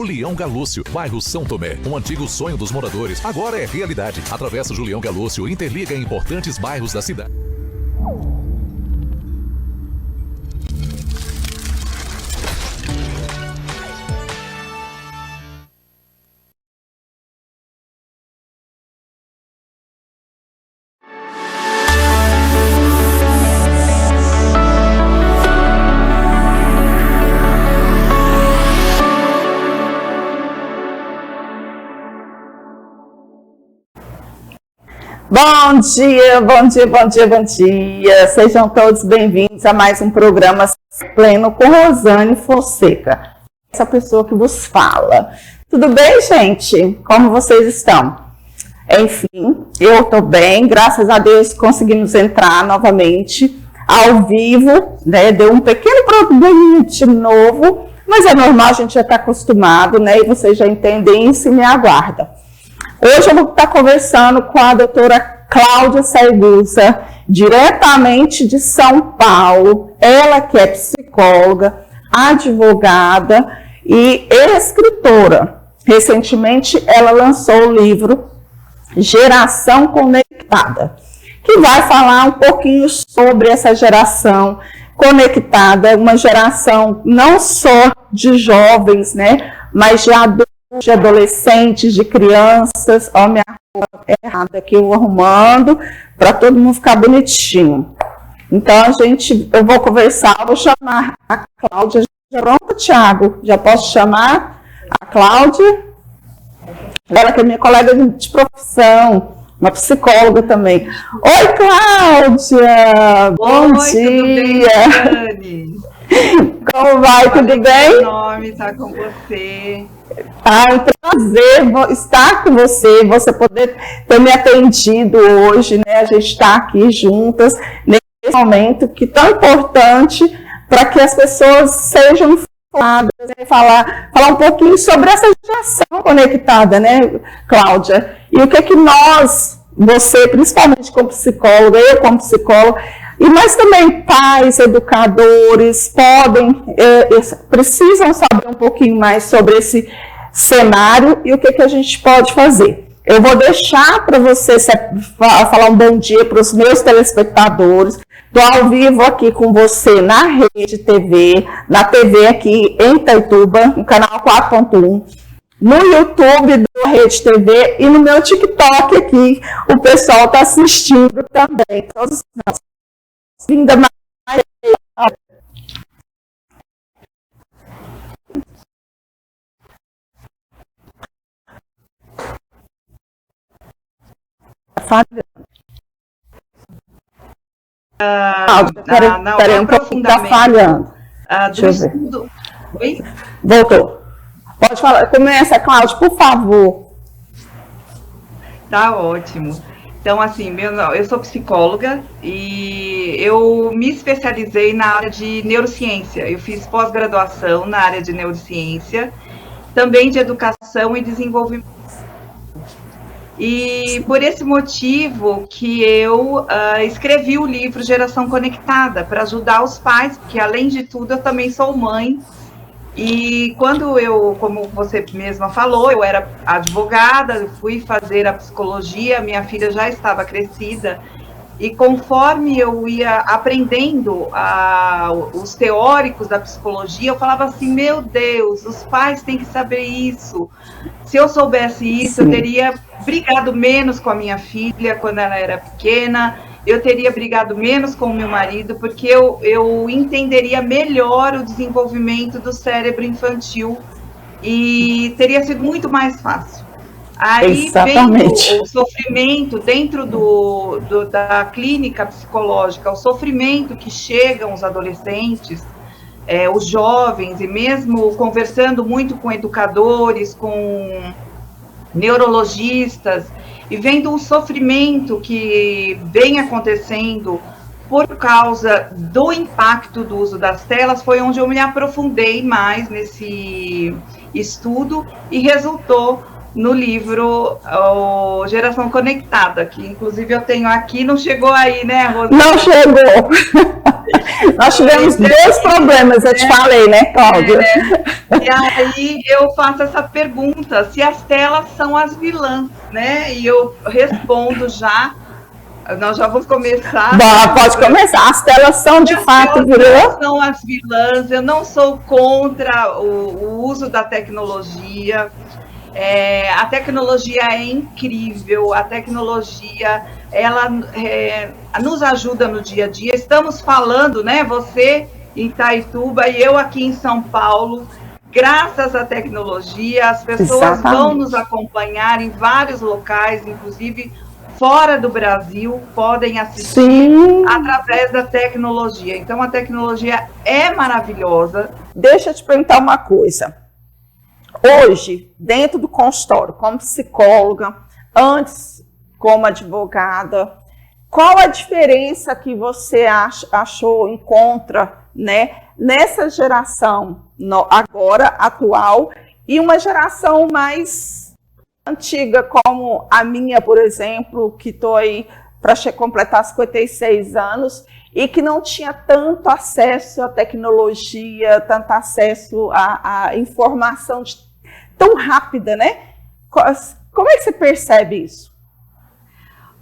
Julião Galúcio, bairro São Tomé. Um antigo sonho dos moradores, agora é realidade. A Travessa Julião Galúcio interliga importantes bairros da cidade. Bom dia, bom dia, bom dia, bom dia. Sejam todos bem-vindos a mais um programa Pleno com Rosane Fonseca, essa pessoa que vos fala. Tudo bem, gente? Como vocês estão? Enfim, eu estou bem, graças a Deus conseguimos entrar novamente ao vivo, né? Deu um pequeno probleminha de novo, mas é normal, a gente já está acostumado, né? E vocês já entendem isso e me aguardam. Hoje eu vou estar conversando com a doutora Cláudia Saigusa, diretamente de São Paulo. Ela que é psicóloga, advogada e escritora. Recentemente ela lançou o livro Geração Conectada, que vai falar um pouquinho sobre essa geração conectada, uma geração não só de jovens, né, mas de adultos, de adolescentes, de crianças. Ó, minha roupa é errada aqui, eu vou arrumando para todo mundo ficar bonitinho. Então, eu vou conversar, vou chamar a Cláudia. Já pronto, Thiago? Já posso chamar a Cláudia? Ela que é minha colega de profissão, uma psicóloga também. Oi, Cláudia! Bom dia! Tudo bem, Como vai? Tudo bem? É enorme estar com você. É um prazer estar com você poder ter me atendido hoje, né? A gente está aqui juntas nesse momento que é tão importante para que as pessoas sejam informadas, né? Falar um pouquinho sobre essa geração conectada, né, Cláudia? E o que nós, você principalmente como psicóloga, eu como psicóloga, mas também pais, educadores, precisam saber um pouquinho mais sobre esse cenário e o que a gente pode fazer. Eu vou deixar para você falar um bom dia para os meus telespectadores. Estou ao vivo aqui com você na Rede TV, na TV aqui em Itaituba, no canal 4.1, no YouTube da Rede TV e no meu TikTok aqui. O pessoal está assistindo também. Todos nós. Ainda mais peraí, um pouquinho, está falhando. Deixa eu ver. Oi? Voltou. Pode falar. Começa, Cláudia, por favor. Tá ótimo. Então, assim, eu sou psicóloga e eu me especializei na área de neurociência. Eu fiz pós-graduação na área de neurociência, também de educação e desenvolvimento. E por esse motivo que eu escrevi o livro Geração Conectada, para ajudar os pais, porque além de tudo eu também sou mãe. E quando como você mesma falou, eu era advogada, fui fazer a psicologia, minha filha já estava crescida, e conforme eu ia aprendendo os teóricos da psicologia, eu falava assim, meu Deus, os pais têm que saber isso. Se eu soubesse isso, sim, eu teria brigado menos com a minha filha quando ela era pequena, eu teria brigado menos com o meu marido, porque eu entenderia melhor o desenvolvimento do cérebro infantil e teria sido muito mais fácil. Aí exatamente, vem o sofrimento dentro da clínica psicológica, o sofrimento que chegam os adolescentes, os jovens, e mesmo conversando muito com educadores, com neurologistas, e vendo o sofrimento que vem acontecendo por causa do impacto do uso das telas, foi onde eu me aprofundei mais nesse estudo e resultou no livro Geração Conectada, que inclusive eu tenho aqui, não chegou aí, né, Rosane? Não chegou. Nós tivemos dois problemas, eu te falei, né, Cláudia? E aí eu faço essa pergunta, se as telas são as vilãs, né? E eu respondo já, nós já vamos começar. Pode começar, as telas são de fato vilãs? São as vilãs, eu não sou contra o uso da tecnologia. A tecnologia é incrível, a tecnologia ela nos ajuda no dia a dia. Estamos falando, né? Você em Itaituba e eu aqui em São Paulo, graças à tecnologia, as pessoas vão nos acompanhar em vários locais, inclusive fora do Brasil, podem assistir através da tecnologia. Então, a tecnologia é maravilhosa. Deixa eu te perguntar uma coisa. Hoje, dentro do consultório, como psicóloga, antes como advogada, qual a diferença que você encontra, né, nessa geração agora, atual, e uma geração mais antiga, como a minha, por exemplo, que estou aí para completar 56 anos, e que não tinha tanto acesso à tecnologia, tanto acesso à informação tão rápida, né? Como é que você percebe isso?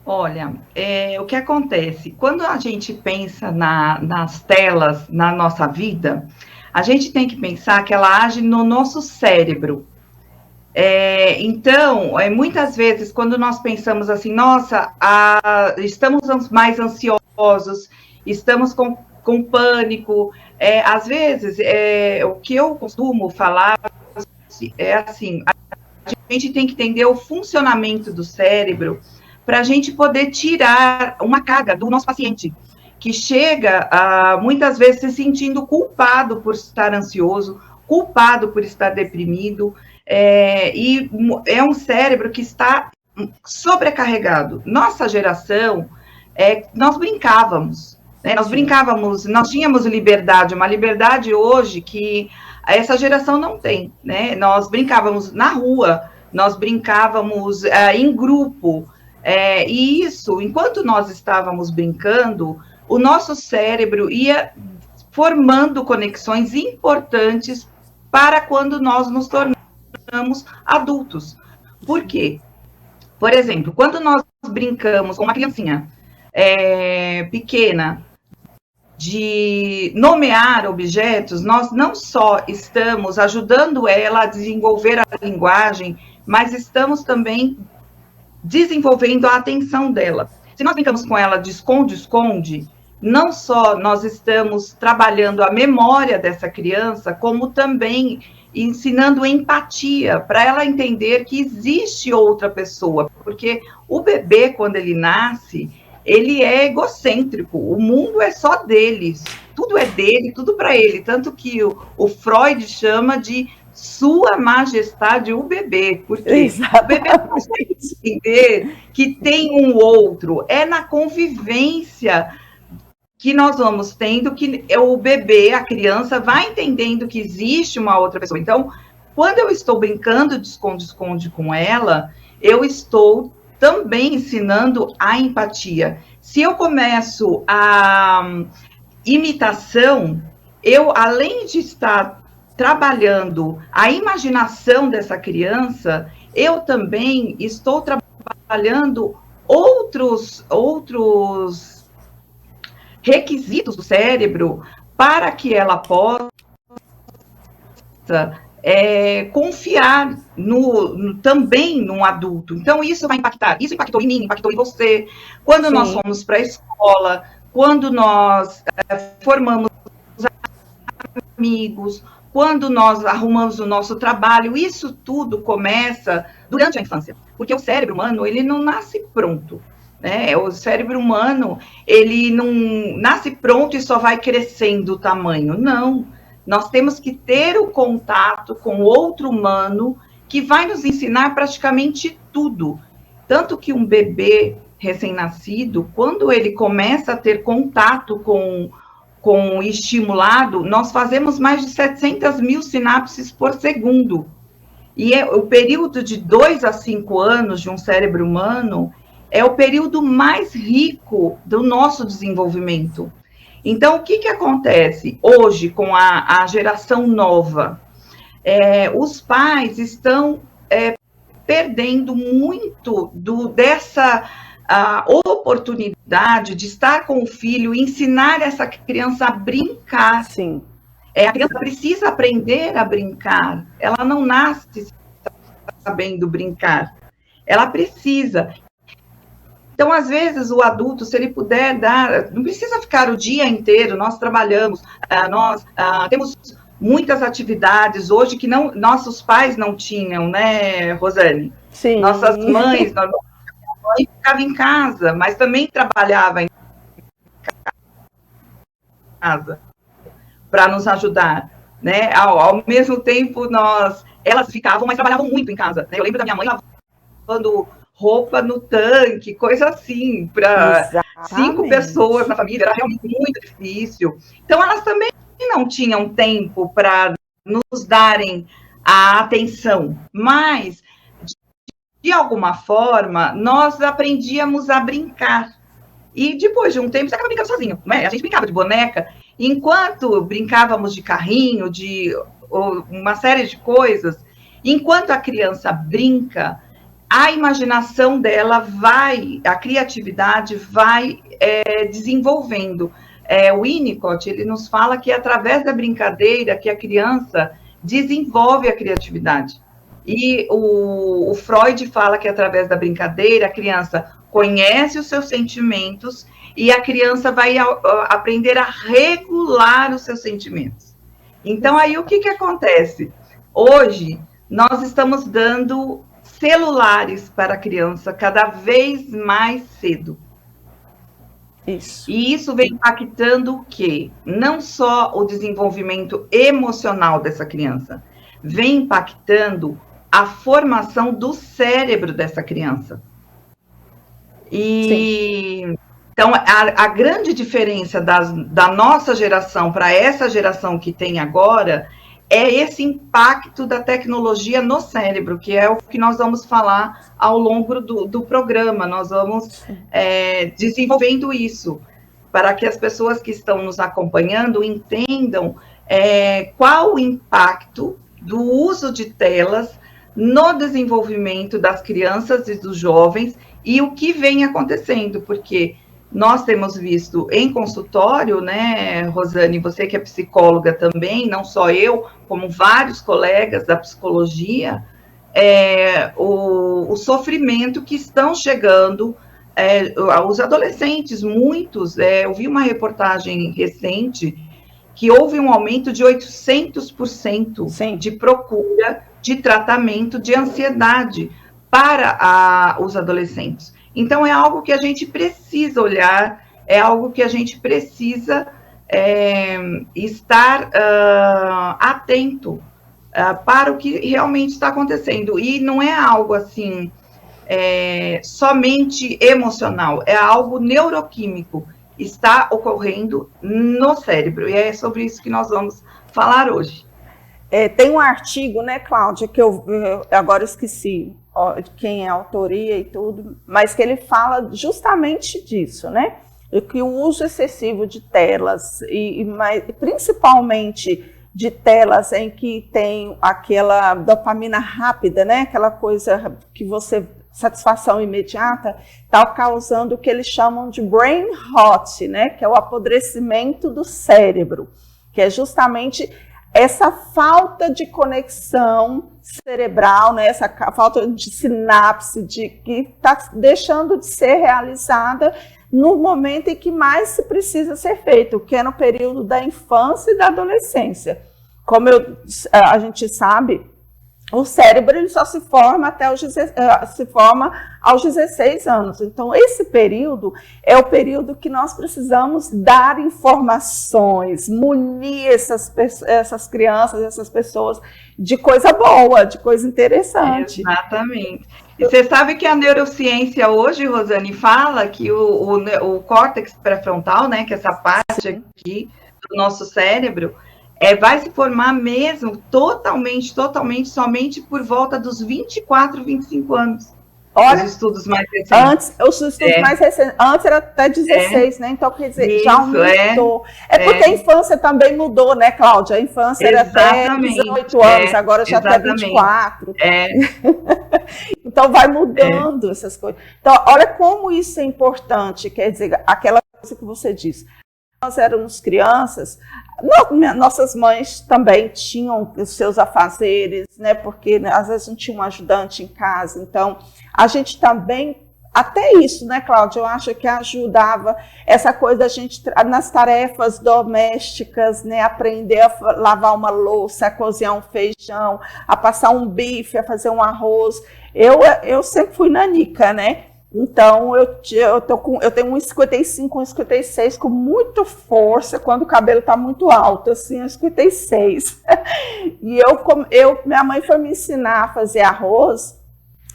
Olha, o que acontece? Quando a gente pensa nas telas na nossa vida, a gente tem que pensar que ela age no nosso cérebro. Então, muitas vezes, quando nós pensamos assim, nossa, estamos mais ansiosos, estamos com pânico, às vezes, o que eu costumo falar é assim, a gente tem que entender o funcionamento do cérebro para a gente poder tirar uma carga do nosso paciente, que chega muitas vezes se sentindo culpado por estar ansioso, culpado por estar deprimido, e é um cérebro que está sobrecarregado. Nossa geração, nós brincávamos, né? Nós tínhamos liberdade, uma liberdade hoje que essa geração não tem, né? Nós brincávamos na rua, nós brincávamos em grupo, e isso, enquanto nós estávamos brincando, o nosso cérebro ia formando conexões importantes para quando nós nos tornamos adultos. Por quê? Por exemplo, quando nós brincamos com uma criancinha pequena, de nomear objetos, nós não só estamos ajudando ela a desenvolver a linguagem, mas estamos também desenvolvendo a atenção dela. Se nós brincamos com ela de esconde-esconde, não só nós estamos trabalhando a memória dessa criança, como também ensinando empatia, para ela entender que existe outra pessoa, porque o bebê, quando ele nasce, ele é egocêntrico, o mundo é só deles, tudo é dele, tudo para ele, tanto que o Freud chama de Sua Majestade o bebê, porque o bebê não consegue entender que tem um outro, é na convivência que nós vamos tendo que o bebê, a criança, vai entendendo que existe uma outra pessoa. Então, quando eu estou brincando de esconde-esconde com ela, eu estou também ensinando a empatia. Se eu começo a imitação, eu, além de estar trabalhando a imaginação dessa criança, eu também estou trabalhando outros requisitos do cérebro para que ela possa confiar também num adulto. Então, isso vai impactar. Isso impactou em mim, impactou em você. Quando nós fomos para a escola, quando nós formamos amigos, quando nós arrumamos o nosso trabalho, isso tudo começa durante a infância. Porque o cérebro humano, ele não nasce pronto, né? O cérebro humano, ele não nasce pronto e só vai crescendo o tamanho. Não. Nós temos que ter o contato com outro humano que vai nos ensinar praticamente tudo. Tanto que um bebê recém-nascido, quando ele começa a ter contato com o estimulado, nós fazemos mais de 700 mil sinapses por segundo. E o período de 2 a 5 anos de um cérebro humano é o período mais rico do nosso desenvolvimento. Então, o que acontece hoje com a geração nova? Os pais estão perdendo muito dessa oportunidade de estar com o filho, ensinar essa criança a brincar. Sim. A criança precisa aprender a brincar. Ela não nasce sabendo brincar. Ela precisa. Então, às vezes, o adulto, se ele puder dar... Não precisa ficar o dia inteiro. Nós trabalhamos, nós temos muitas atividades hoje que nossos pais não tinham, né, Rosane? Sim. Nossas mães... ficava em casa, mas também trabalhava em casa para nos ajudar, né? Ao mesmo tempo, elas ficavam, mas trabalhavam muito em casa, né? Eu lembro da minha mãe lavando roupa no tanque, coisa assim, para 5 pessoas na família, era realmente muito difícil. Então, elas também não tinham tempo para nos darem a atenção, mas de alguma forma, nós aprendíamos a brincar. E depois de um tempo, você acaba brincando sozinho, né? A gente brincava de boneca. Enquanto brincávamos de carrinho, de uma série de coisas, enquanto a criança brinca, a imaginação dela a criatividade vai desenvolvendo. O Winnicott, ele nos fala que é através da brincadeira que a criança desenvolve a criatividade. E o Freud fala que através da brincadeira a criança conhece os seus sentimentos e a criança vai aprender a regular os seus sentimentos. Então, aí o que acontece? Hoje, nós estamos dando celulares para a criança cada vez mais cedo. Isso. E isso vem impactando o quê? Não só o desenvolvimento emocional dessa criança, vem impactando a formação do cérebro dessa criança. Então, a grande diferença da nossa geração para essa geração que tem agora é esse impacto da tecnologia no cérebro, que é o que nós vamos falar ao longo do programa. Nós vamos desenvolvendo isso, para que as pessoas que estão nos acompanhando entendam qual o impacto do uso de telas no desenvolvimento das crianças e dos jovens e o que vem acontecendo, porque nós temos visto em consultório, né, Rosane, você que é psicóloga também, não só eu, como vários colegas da psicologia, o sofrimento que estão chegando aos adolescentes, muitos. Eu vi uma reportagem recente que houve um aumento de 800% Sim. de procura de tratamento de ansiedade para os adolescentes. Então, é algo que a gente precisa olhar, é algo que a gente precisa estar atento para o que realmente está acontecendo. E não é algo assim, somente emocional, é algo neuroquímico, está ocorrendo no cérebro. E é sobre isso que nós vamos falar hoje. Tem um artigo, né, Cláudia, que eu agora esqueci quem é a autoria e tudo, mas que ele fala justamente disso, né? Que o uso excessivo de telas, mas principalmente de telas em que tem aquela dopamina rápida, né? Aquela coisa que satisfação imediata, está causando o que eles chamam de brain rot, né? Que é o apodrecimento do cérebro, que é justamente essa falta de conexão cerebral, né, essa falta de sinapse que está deixando de ser realizada no momento em que mais se precisa ser feito, que é no período da infância e da adolescência. Como a gente sabe, o cérebro ele só se forma aos 16 anos. Então, esse período é o período que nós precisamos dar informações, munir essas crianças, essas pessoas de coisa boa, de coisa interessante. Exatamente. E você sabe que a neurociência hoje, Rosane, fala que o córtex pré-frontal, né, que é essa parte aqui do nosso cérebro, vai se formar mesmo totalmente, somente por volta dos 24, 25 anos. Olha, os estudos mais recentes. Antes, os estudos mais recentes, antes era até 16, né? Então, quer dizer, já aumentou. Porque a infância também mudou, né, Cláudia? A infância era até 18 anos, agora já está 24. Então, vai mudando essas coisas. Então, olha como isso é importante, quer dizer, aquela coisa que você disse. Nós éramos crianças, nossas mães também tinham os seus afazeres, né? Porque às vezes não tinha um ajudante em casa, então a gente também, até isso, né, Cláudia? Eu acho que ajudava essa coisa da gente nas tarefas domésticas, né? Aprender a lavar uma louça, a cozinhar um feijão, a passar um bife, a fazer um arroz. Eu sempre fui nanica, né? Então, eu tenho 1,55, 1,56 com muita força, quando o cabelo está muito alto, assim, 1,56. E minha mãe foi me ensinar a fazer arroz,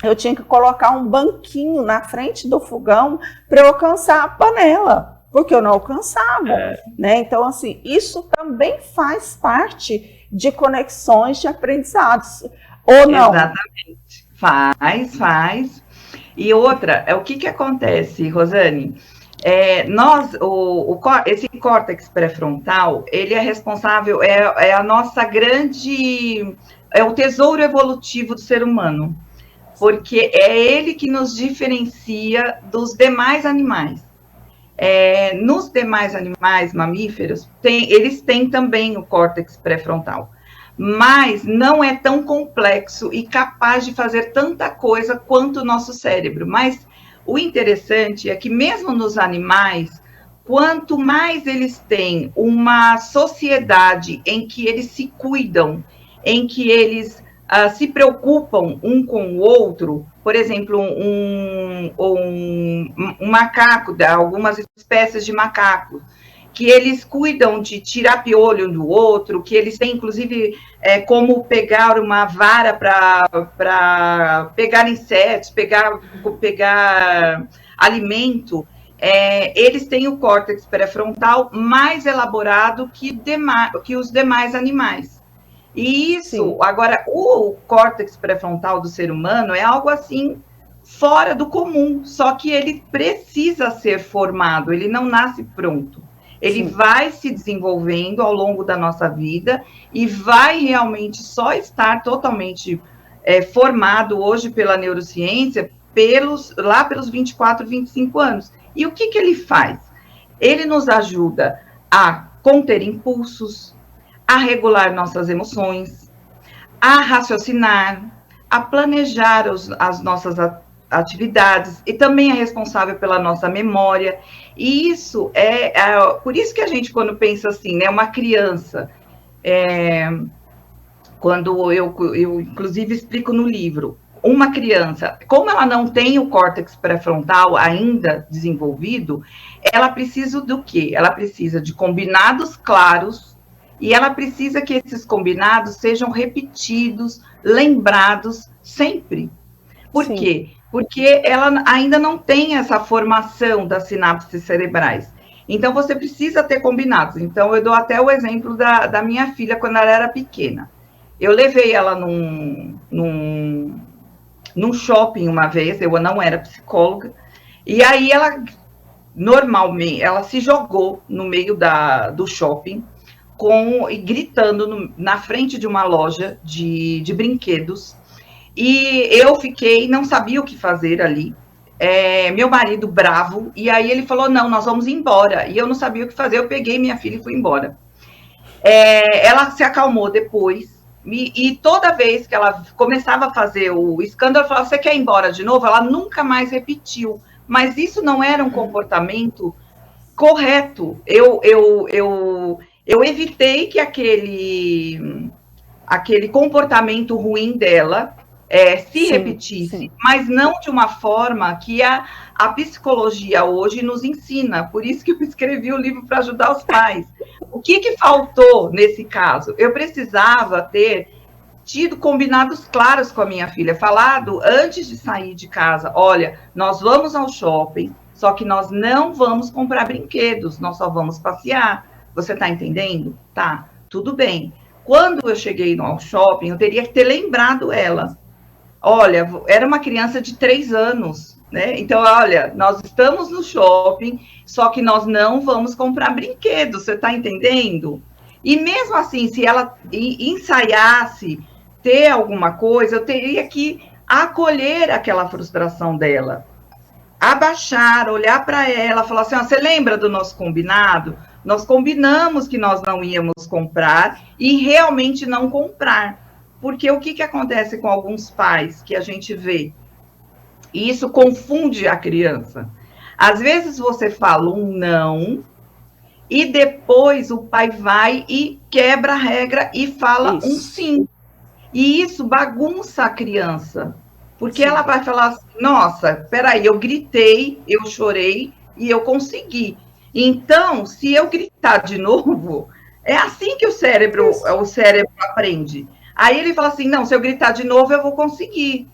eu tinha que colocar um banquinho na frente do fogão para eu alcançar a panela, porque eu não alcançava, né? Então, assim, isso também faz parte de conexões de aprendizados, ou não? Exatamente, faz. E outra, o que acontece, Rosane? Esse córtex pré-frontal, ele é responsável, é a nossa grande, é o tesouro evolutivo do ser humano, porque é ele que nos diferencia dos demais animais. Nos demais animais mamíferos, eles têm também o córtex pré-frontal, mas não é tão complexo e capaz de fazer tanta coisa quanto o nosso cérebro. Mas o interessante é que mesmo nos animais, quanto mais eles têm uma sociedade em que eles se cuidam, em que eles se preocupam um com o outro, por exemplo, um macaco, algumas espécies de macacos, que eles cuidam de tirar piolho um do outro, que eles têm, inclusive, como pegar uma vara para pegar insetos, pegar alimento, eles têm o córtex pré-frontal mais elaborado que os demais animais. E isso, agora, o córtex pré-frontal do ser humano é algo assim fora do comum, só que ele precisa ser formado, ele não nasce pronto. Ele vai se desenvolvendo ao longo da nossa vida e vai realmente só estar totalmente formado hoje pela neurociência lá pelos 24, 25 anos. E o que ele faz? Ele nos ajuda a conter impulsos, a regular nossas emoções, a raciocinar, a planejar as nossas atividades, e também é responsável pela nossa memória. E isso por isso que a gente, quando pensa assim, né, uma criança, quando eu inclusive explico no livro, uma criança, como ela não tem o córtex pré-frontal ainda desenvolvido, ela precisa do quê? Ela precisa de combinados claros, e ela precisa que esses combinados sejam repetidos, lembrados sempre. Por quê? Porque ela ainda não tem essa formação das sinapses cerebrais. Então, você precisa ter combinados. Então, eu dou até o exemplo da minha filha, quando ela era pequena. Eu levei ela num shopping uma vez, eu não era psicóloga, e aí ela, normalmente, ela se jogou no meio do shopping, gritando na frente de uma loja de brinquedos. E eu não sabia o que fazer ali. Meu marido bravo, e aí ele falou, não, nós vamos embora. E eu não sabia o que fazer, eu peguei minha filha e fui embora. Ela se acalmou depois, e toda vez que ela começava a fazer o escândalo, eu falava, você quer ir embora de novo? Ela nunca mais repetiu. Mas isso não era um comportamento correto. Eu evitei que aquele comportamento ruim dela se repetisse, mas não de uma forma que a psicologia hoje nos ensina. Por isso que eu escrevi o livro para ajudar os pais. O que faltou nesse caso? Eu precisava ter tido combinados claros com a minha filha, falado antes de sair de casa, olha, nós vamos ao shopping, só que nós não vamos comprar brinquedos, nós só vamos passear. Você está entendendo? Tá, tudo bem. Quando eu cheguei ao shopping, eu teria que ter lembrado ela. Olha, era uma criança de 3 anos, né? Então, olha, nós estamos no shopping, só que nós não vamos comprar brinquedos, você está entendendo? E mesmo assim, se ela ensaiasse ter alguma coisa, eu teria que acolher aquela frustração dela, abaixar, olhar para ela, falar assim, você lembra do nosso combinado? Nós combinamos que nós não íamos comprar e realmente não comprar. Porque o que acontece com alguns pais que a gente vê? E isso confunde a criança. Às vezes você fala um não e depois o pai vai e quebra a regra e fala um sim. E isso bagunça a criança. Porque ela vai falar assim, nossa, peraí, eu gritei, eu chorei e eu consegui. Então, se eu gritar de novo, é assim que o cérebro aprende. Aí ele fala assim, não, se eu gritar de novo, eu vou conseguir.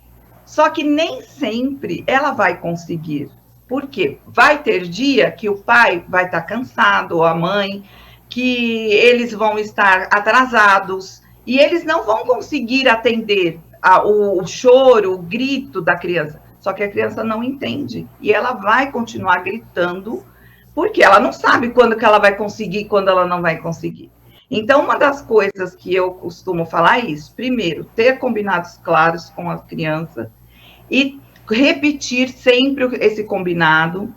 Só que nem sempre ela vai conseguir. Por quê? Vai ter dia que o pai vai estar cansado, ou a mãe, que eles vão estar atrasados, e eles não vão conseguir atender o choro, o grito da criança. Só que a criança não entende. E ela vai continuar gritando, porque ela não sabe quando que ela vai conseguir, quando ela não vai conseguir. Então, uma das coisas que eu costumo falar é isso. Primeiro, ter combinados claros com a criança e repetir sempre esse combinado.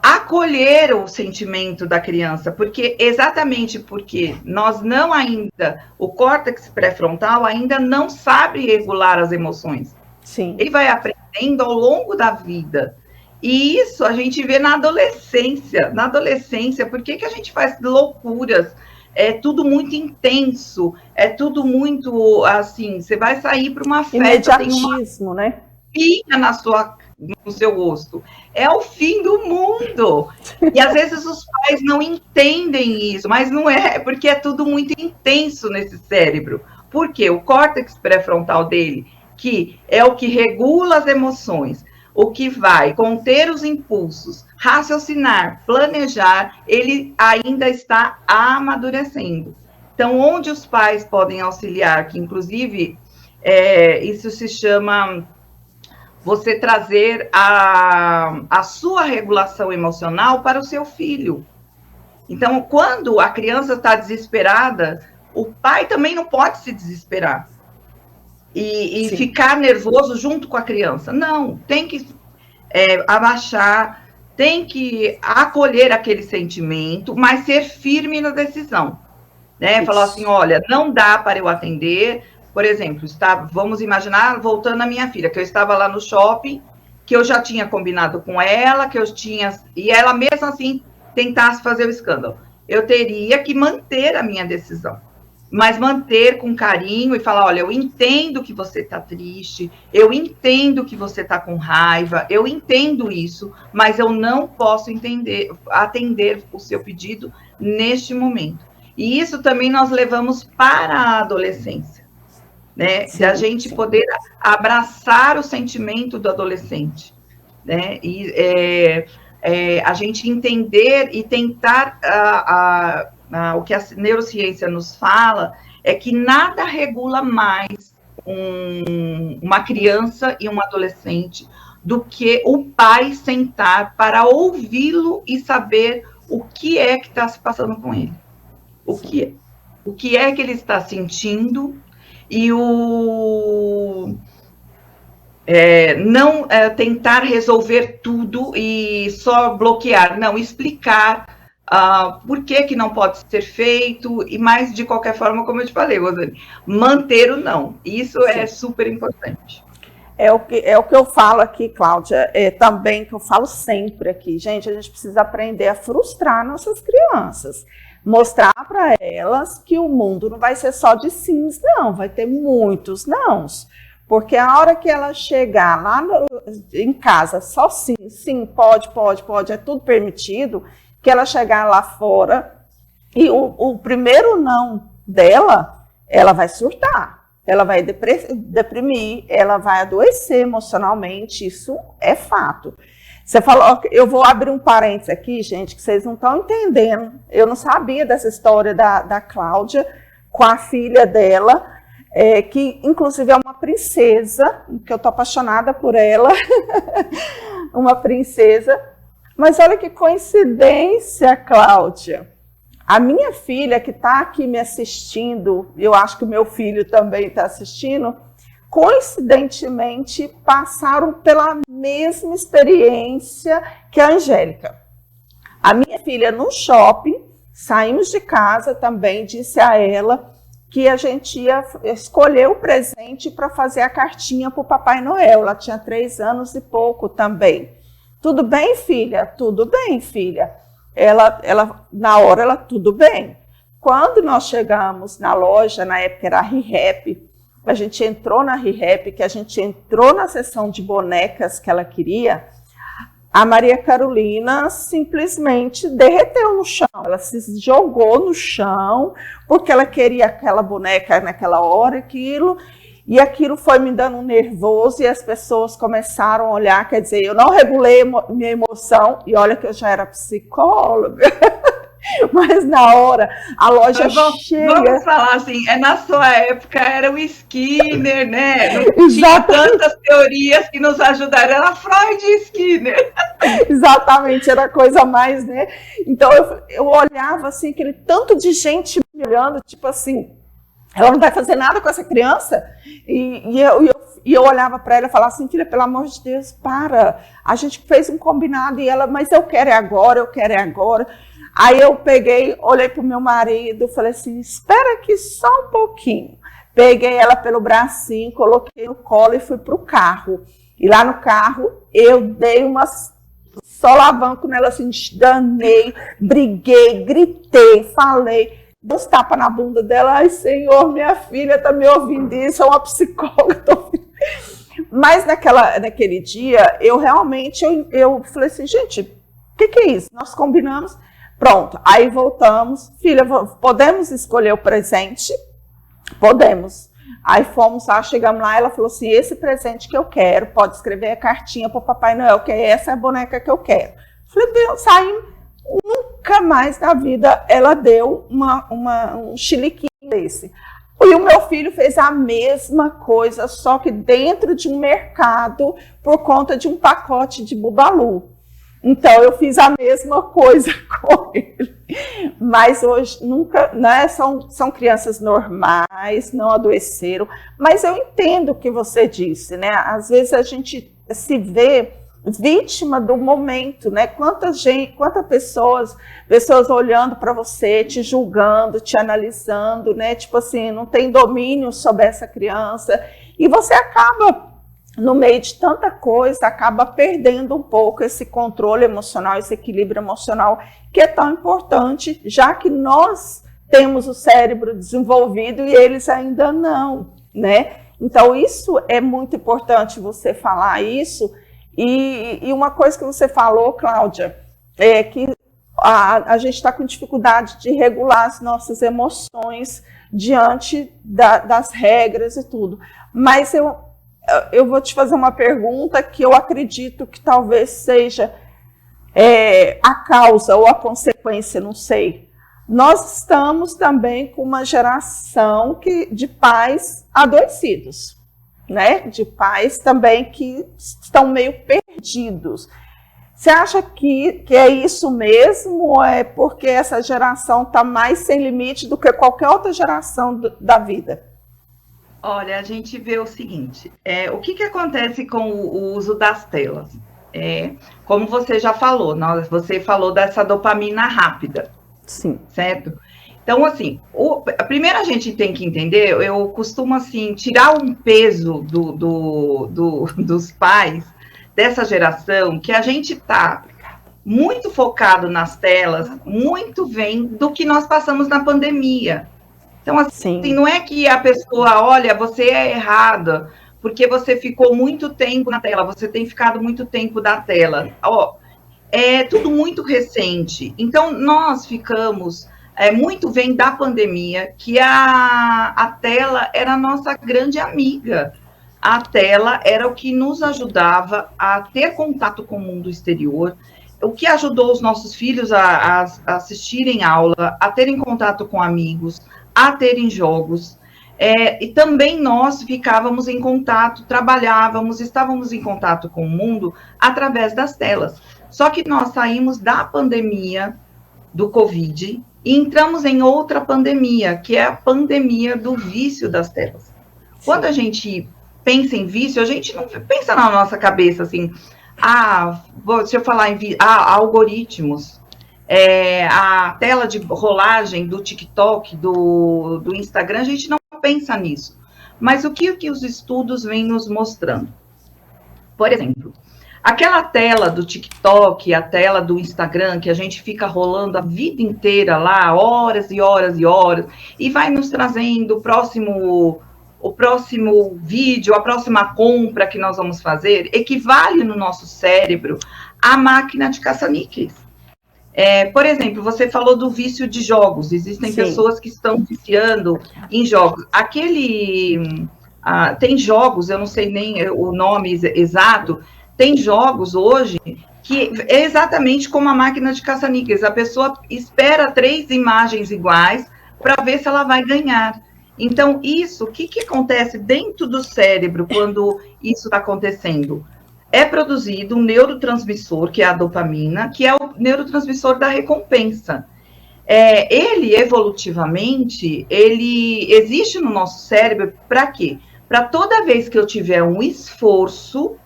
Acolher o sentimento da criança, exatamente porque nós não ainda, o córtex pré-frontal ainda não sabe regular as emoções. Sim. Ele vai aprendendo ao longo da vida. E isso a gente vê na adolescência. Na adolescência, por que a gente faz loucuras? É tudo muito intenso, é tudo muito, assim, você vai sair para uma festa, imediatismo, né? Pinha no seu rosto. É o fim do mundo. E às vezes os pais não entendem isso, mas não é, porque é tudo muito intenso nesse cérebro. Por quê? O córtex pré-frontal dele, que é o que regula as emoções, o que vai conter os impulsos, raciocinar, planejar, ele ainda está amadurecendo. Então, onde os pais podem auxiliar, que inclusive isso se chama você trazer a sua regulação emocional para o seu filho. Então, quando a criança está desesperada, o pai também não pode se desesperar e ficar nervoso junto com a criança. Não, tem que abaixar, tem que acolher aquele sentimento, mas ser firme na decisão. Né? Falar assim, olha, não dá para eu atender. Por exemplo, vamos imaginar, voltando à minha filha, que eu estava lá no shopping, que eu já tinha combinado com ela, e ela mesmo assim tentasse fazer o escândalo. Eu teria que manter a minha decisão, mas manter com carinho e falar, olha, eu entendo que você está triste, eu entendo que você está com raiva, eu entendo isso, mas eu não posso atender o seu pedido neste momento. E isso também nós levamos para a adolescência, né? De a gente poder abraçar o sentimento do adolescente, né? E a gente entender e tentar o que a neurociência nos fala é que nada regula mais uma criança e um adolescente do que o pai sentar para ouvi-lo e saber o que é que está se passando com ele. O que é que ele está sentindo e não tentar resolver tudo e só bloquear, não, explicar por que não pode ser feito, mas de qualquer forma, como eu te falei, Rosane, manter o não, isso é super importante. É o que eu falo aqui, Cláudia, também que eu falo sempre aqui, gente, a gente precisa aprender a frustrar nossas crianças, mostrar para elas que o mundo não vai ser só de sims, não, vai ter muitos nãos. Porque a hora que ela chegar lá em casa, só sim, sim, pode, é tudo permitido, que ela chegar lá fora e o primeiro não dela, ela vai surtar, ela vai deprimir, ela vai adoecer emocionalmente, isso é fato. Você falou, eu vou abrir um parênteses aqui, gente, que vocês não estão entendendo. Eu não sabia dessa história da Cláudia com a filha dela. que inclusive é uma princesa, que eu estou apaixonada por ela, uma princesa. Mas olha que coincidência, Cláudia. A minha filha que está aqui me assistindo, eu acho que o meu filho também está assistindo, coincidentemente passaram pela mesma experiência que a Angélica. A minha filha no shopping, saímos de casa também, disse a ela que a gente ia escolher o presente para fazer a cartinha para o Papai Noel. Ela tinha 3 anos e pouco também. Tudo bem, filha? Tudo bem, filha. Na hora, ela, tudo bem. Quando nós chegamos na loja, na época era a ReHap, a gente entrou na ReHap, que a gente entrou na seção de bonecas que ela queria, a Maria Carolina simplesmente derreteu no chão. Ela se jogou no chão, porque ela queria aquela boneca naquela hora, aquilo. E aquilo foi me dando um nervoso e as pessoas começaram a olhar, quer dizer, eu não regulei minha emoção, e olha que eu já era psicóloga, mas na hora a loja chega... Vamos falar assim, na sua época era o Skinner, né? Não tinha tantas teorias que nos ajudaram, era Freud e Skinner. Exatamente, era a coisa mais, né? Então eu olhava assim, aquele tanto de gente me olhando, tipo assim... Ela não vai fazer nada com essa criança? E eu olhava para ela e falava assim, filha, pelo amor de Deus, para. A gente fez um combinado e ela, mas eu quero é agora, eu quero é agora. Aí eu peguei, olhei para o meu marido, falei assim, espera aqui só um pouquinho. Peguei ela pelo bracinho, coloquei no colo e fui para o carro. E lá no carro eu dei uma solavanco nela, assim, danei, briguei, gritei, falei... Dou tapas na bunda dela, ai Senhor, minha filha está me ouvindo isso, é uma psicóloga. Mas naquele dia, eu realmente, eu falei assim, gente, o que é isso? Nós combinamos, pronto, aí voltamos, filha, podemos escolher o presente? Podemos. Aí fomos lá, chegamos lá, ela falou assim, esse presente que eu quero, pode escrever a cartinha para o Papai Noel, que essa é a boneca que eu quero. Falei, Deus, saímos. Nunca mais na vida ela deu um chiliquinho desse. E o meu filho fez a mesma coisa, só que dentro de um mercado, por conta de um pacote de Bubalu. Então, eu fiz a mesma coisa com ele. Mas hoje, nunca, né, são crianças normais, não adoeceram. Mas eu entendo o que você disse, né? Às vezes a gente se vê vítima do momento, né? Quantas pessoas olhando para você, te julgando, te analisando, né? Tipo assim, não tem domínio sobre essa criança. E você acaba, no meio de tanta coisa, acaba perdendo um pouco esse controle emocional, esse equilíbrio emocional, que é tão importante, já que nós temos o cérebro desenvolvido e eles ainda não, né? Então, isso é muito importante você falar isso. E uma coisa que você falou, Cláudia, é que a gente está com dificuldade de regular as nossas emoções diante das regras e tudo. Mas eu vou te fazer uma pergunta que eu acredito que talvez seja a causa ou a consequência, não sei. Nós estamos também com uma geração de pais adoecidos, né? De pais também que estão meio perdidos. Você acha que é isso mesmo ou é porque essa geração está mais sem limite do que qualquer outra geração da vida? Olha, a gente vê o seguinte, o que acontece com o uso das telas? Como você já falou, você falou dessa dopamina rápida. Sim. Certo? Então, assim, primeiro a gente tem que entender, eu costumo, assim, tirar um peso dos pais dessa geração, que a gente está muito focado nas telas, muito vem do que nós passamos na pandemia. Então, assim, não é que a pessoa, olha, você é errada, porque você ficou muito tempo na tela, você tem ficado muito tempo na tela. É tudo muito recente. Então, nós ficamos... muito vem da pandemia, que a tela era a nossa grande amiga. A tela era o que nos ajudava a ter contato com o mundo exterior, o que ajudou os nossos filhos a assistirem aula, a terem contato com amigos, a terem jogos. E também nós ficávamos em contato, trabalhávamos, estávamos em contato com o mundo através das telas. Só que nós saímos da pandemia do Covid e entramos em outra pandemia, que é a pandemia do vício das telas. Quando a gente pensa em vício, a gente não pensa na nossa cabeça assim, deixa eu falar em algoritmos, a tela de rolagem do TikTok, do Instagram, a gente não pensa nisso. Mas o que os estudos vêm nos mostrando? Por exemplo, aquela tela do TikTok, a tela do Instagram, que a gente fica rolando a vida inteira lá, horas e horas e horas, e vai nos trazendo o próximo vídeo, a próxima compra que nós vamos fazer, equivale no nosso cérebro à máquina de caça-níqueis. Por exemplo, você falou do vício de jogos. Existem pessoas que estão viciando em jogos. Tem jogos, eu não sei nem o nome exato, tem jogos hoje que é exatamente como a máquina de caça-níqueis. A pessoa espera 3 imagens iguais para ver se ela vai ganhar. Então, o que acontece dentro do cérebro quando isso está acontecendo? É produzido um neurotransmissor, que é a dopamina, que é o neurotransmissor da recompensa. Ele, evolutivamente, ele existe no nosso cérebro para quê? Para toda vez que eu tiver um esforço,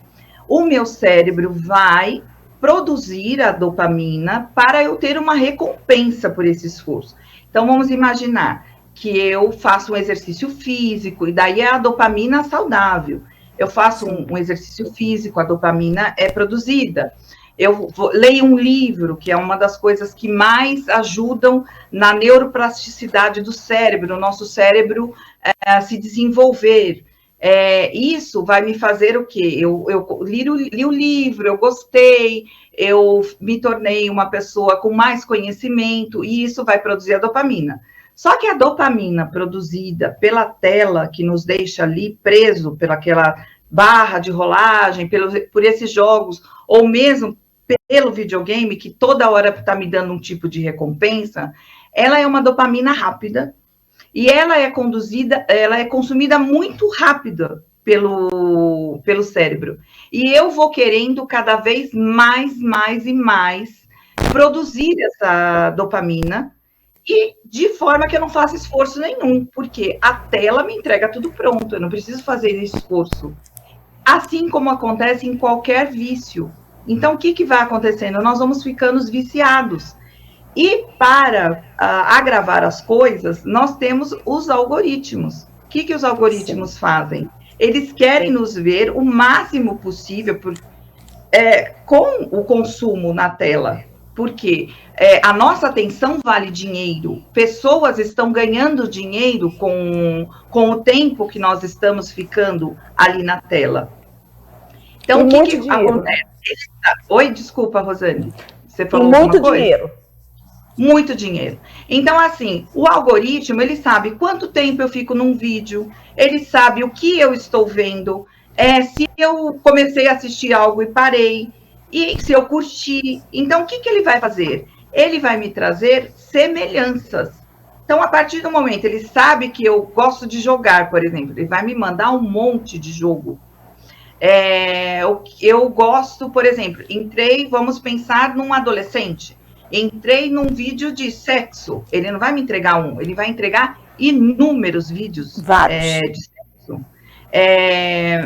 o meu cérebro vai produzir a dopamina para eu ter uma recompensa por esse esforço. Então, vamos imaginar que eu faço um exercício físico, e daí é a dopamina saudável. Eu faço um exercício físico, a dopamina é produzida. Eu leio um livro, que é uma das coisas que mais ajudam na neuroplasticidade do cérebro, o nosso cérebro se desenvolver. Isso vai me fazer o quê? Eu li o livro, eu gostei, eu me tornei uma pessoa com mais conhecimento, e isso vai produzir a dopamina. Só que a dopamina produzida pela tela, que nos deixa ali preso pelaquela barra de rolagem, por esses jogos, ou mesmo pelo videogame, que toda hora está me dando um tipo de recompensa, ela é uma dopamina rápida, e ela é consumida muito rápida pelo cérebro. E eu vou querendo cada vez mais e mais produzir essa dopamina, e de forma que eu não faço esforço nenhum, porque a tela me entrega tudo pronto, eu não preciso fazer esforço. Assim como acontece em qualquer vício. Então, o que vai acontecendo? Nós vamos ficando viciados. E para agravar as coisas, nós temos os algoritmos. O que os algoritmos fazem? Eles querem nos ver o máximo possível com o consumo na tela. Porque a nossa atenção vale dinheiro. Pessoas estão ganhando dinheiro com o tempo que nós estamos ficando ali na tela. Então, o que acontece? Oi, desculpa, Rosane. Você falou muito dinheiro. Muito dinheiro. Então, assim, o algoritmo, ele sabe quanto tempo eu fico num vídeo, ele sabe o que eu estou vendo, se eu comecei a assistir algo e parei, e se eu curti. Então, o que ele vai fazer? Ele vai me trazer semelhanças. Então, a partir do momento, ele sabe que eu gosto de jogar, por exemplo, ele vai me mandar um monte de jogo. Eu gosto, por exemplo, vamos pensar num adolescente, entrei num vídeo de sexo, ele não vai me entregar ele vai entregar inúmeros vídeos de sexo.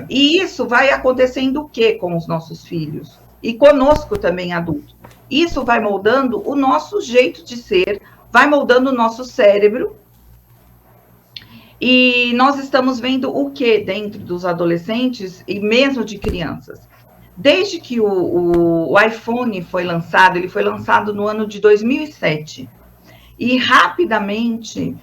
E isso vai acontecendo o quê com os nossos filhos? E conosco também, adulto. Isso vai moldando o nosso jeito de ser, vai moldando o nosso cérebro. E nós estamos vendo o que dentro dos adolescentes e mesmo de crianças? Desde que o iPhone foi lançado, ele foi lançado no ano de 2007. E rapidamente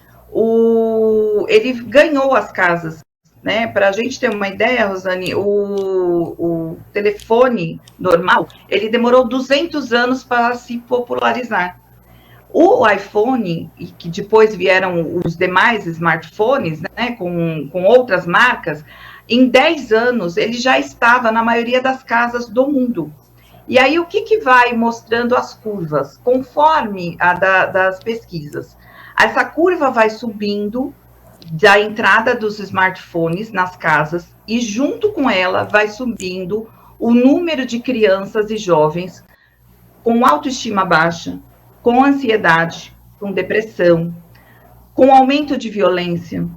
ele ganhou as casas. Né? Para a gente ter uma ideia, Rosane, o telefone normal, ele demorou 200 anos para se popularizar. O iPhone, e que depois vieram os demais smartphones, né, com outras marcas, em 10 anos ele já estava na maioria das casas do mundo. E aí o que vai mostrando as curvas? Conforme das pesquisas. Essa curva vai subindo da entrada dos smartphones nas casas, e junto com ela vai subindo o número de crianças e jovens com autoestima baixa, com ansiedade, com depressão, com aumento de violência,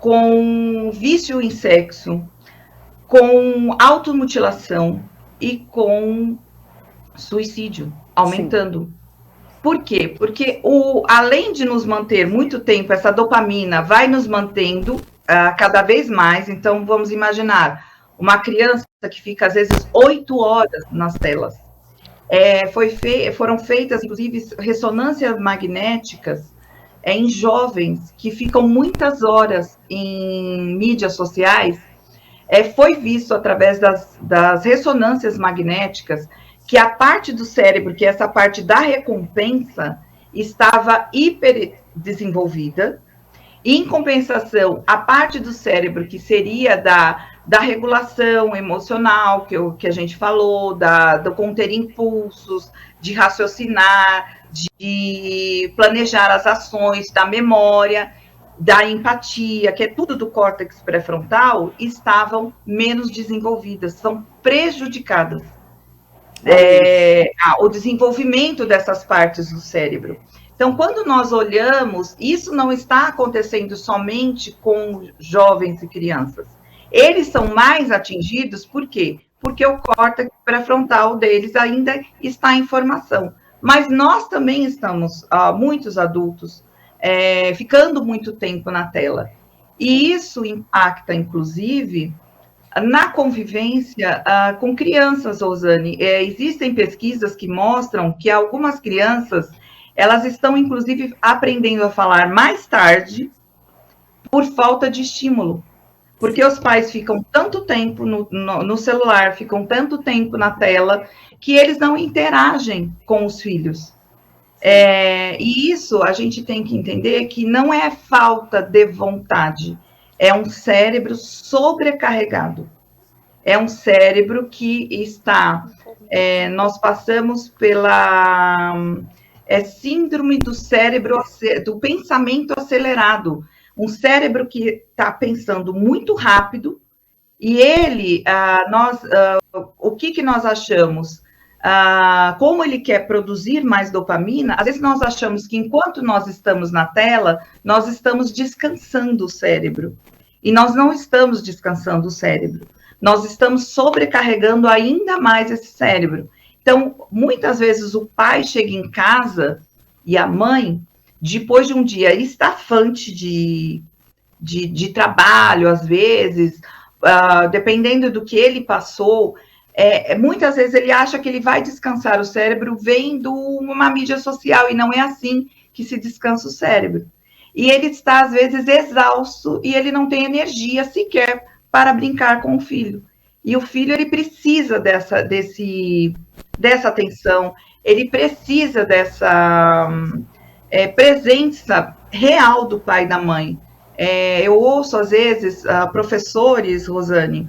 com vício em sexo, com automutilação e com suicídio, aumentando. Sim. Por quê? Porque além de nos manter muito tempo, essa dopamina vai nos mantendo cada vez mais. Então, vamos imaginar uma criança que fica, às vezes, 8 horas nas telas. Foram feitas, inclusive, ressonâncias magnéticas em jovens que ficam muitas horas em mídias sociais. Foi visto através das ressonâncias magnéticas que a parte do cérebro, que é essa parte da recompensa, estava hiper desenvolvida. Em compensação, a parte do cérebro que seria da regulação emocional, que a gente falou, do conter impulsos, de raciocinar, de planejar as ações, da memória, da empatia, que é tudo do córtex pré-frontal, estavam menos desenvolvidas, são prejudicadas. O desenvolvimento dessas partes do cérebro. Então, quando nós olhamos, isso não está acontecendo somente com jovens e crianças. Eles são mais atingidos, por quê? Porque o córtex pré-frontal deles ainda está em formação. Mas nós também estamos, muitos adultos, ficando muito tempo na tela. E isso impacta, inclusive, na convivência com crianças, Rosane. Existem pesquisas que mostram que algumas crianças, elas estão, inclusive, aprendendo a falar mais tarde por falta de estímulo. Porque os pais ficam tanto tempo no celular, ficam tanto tempo na tela, que eles não interagem com os filhos. E isso a gente tem que entender que não é falta de vontade, é um cérebro sobrecarregado. É um cérebro que está... nós passamos pela síndrome do cérebro, do pensamento acelerado. Um cérebro que está pensando muito rápido, e ele, o que nós achamos? Como ele quer produzir mais dopamina, às vezes nós achamos que enquanto nós estamos na tela, nós estamos descansando o cérebro. E nós não estamos descansando o cérebro. Nós estamos sobrecarregando ainda mais esse cérebro. Então, muitas vezes o pai chega em casa e a mãe, depois de um dia estafante de trabalho, às vezes, dependendo do que ele passou, muitas vezes ele acha que ele vai descansar o cérebro vendo uma mídia social, e não é assim que se descansa o cérebro. E ele está, às vezes, exausto, e ele não tem energia sequer para brincar com o filho. E o filho, ele precisa dessa atenção, ele precisa dessa presença real do pai e da mãe. Eu ouço, às vezes, professores, Rosane,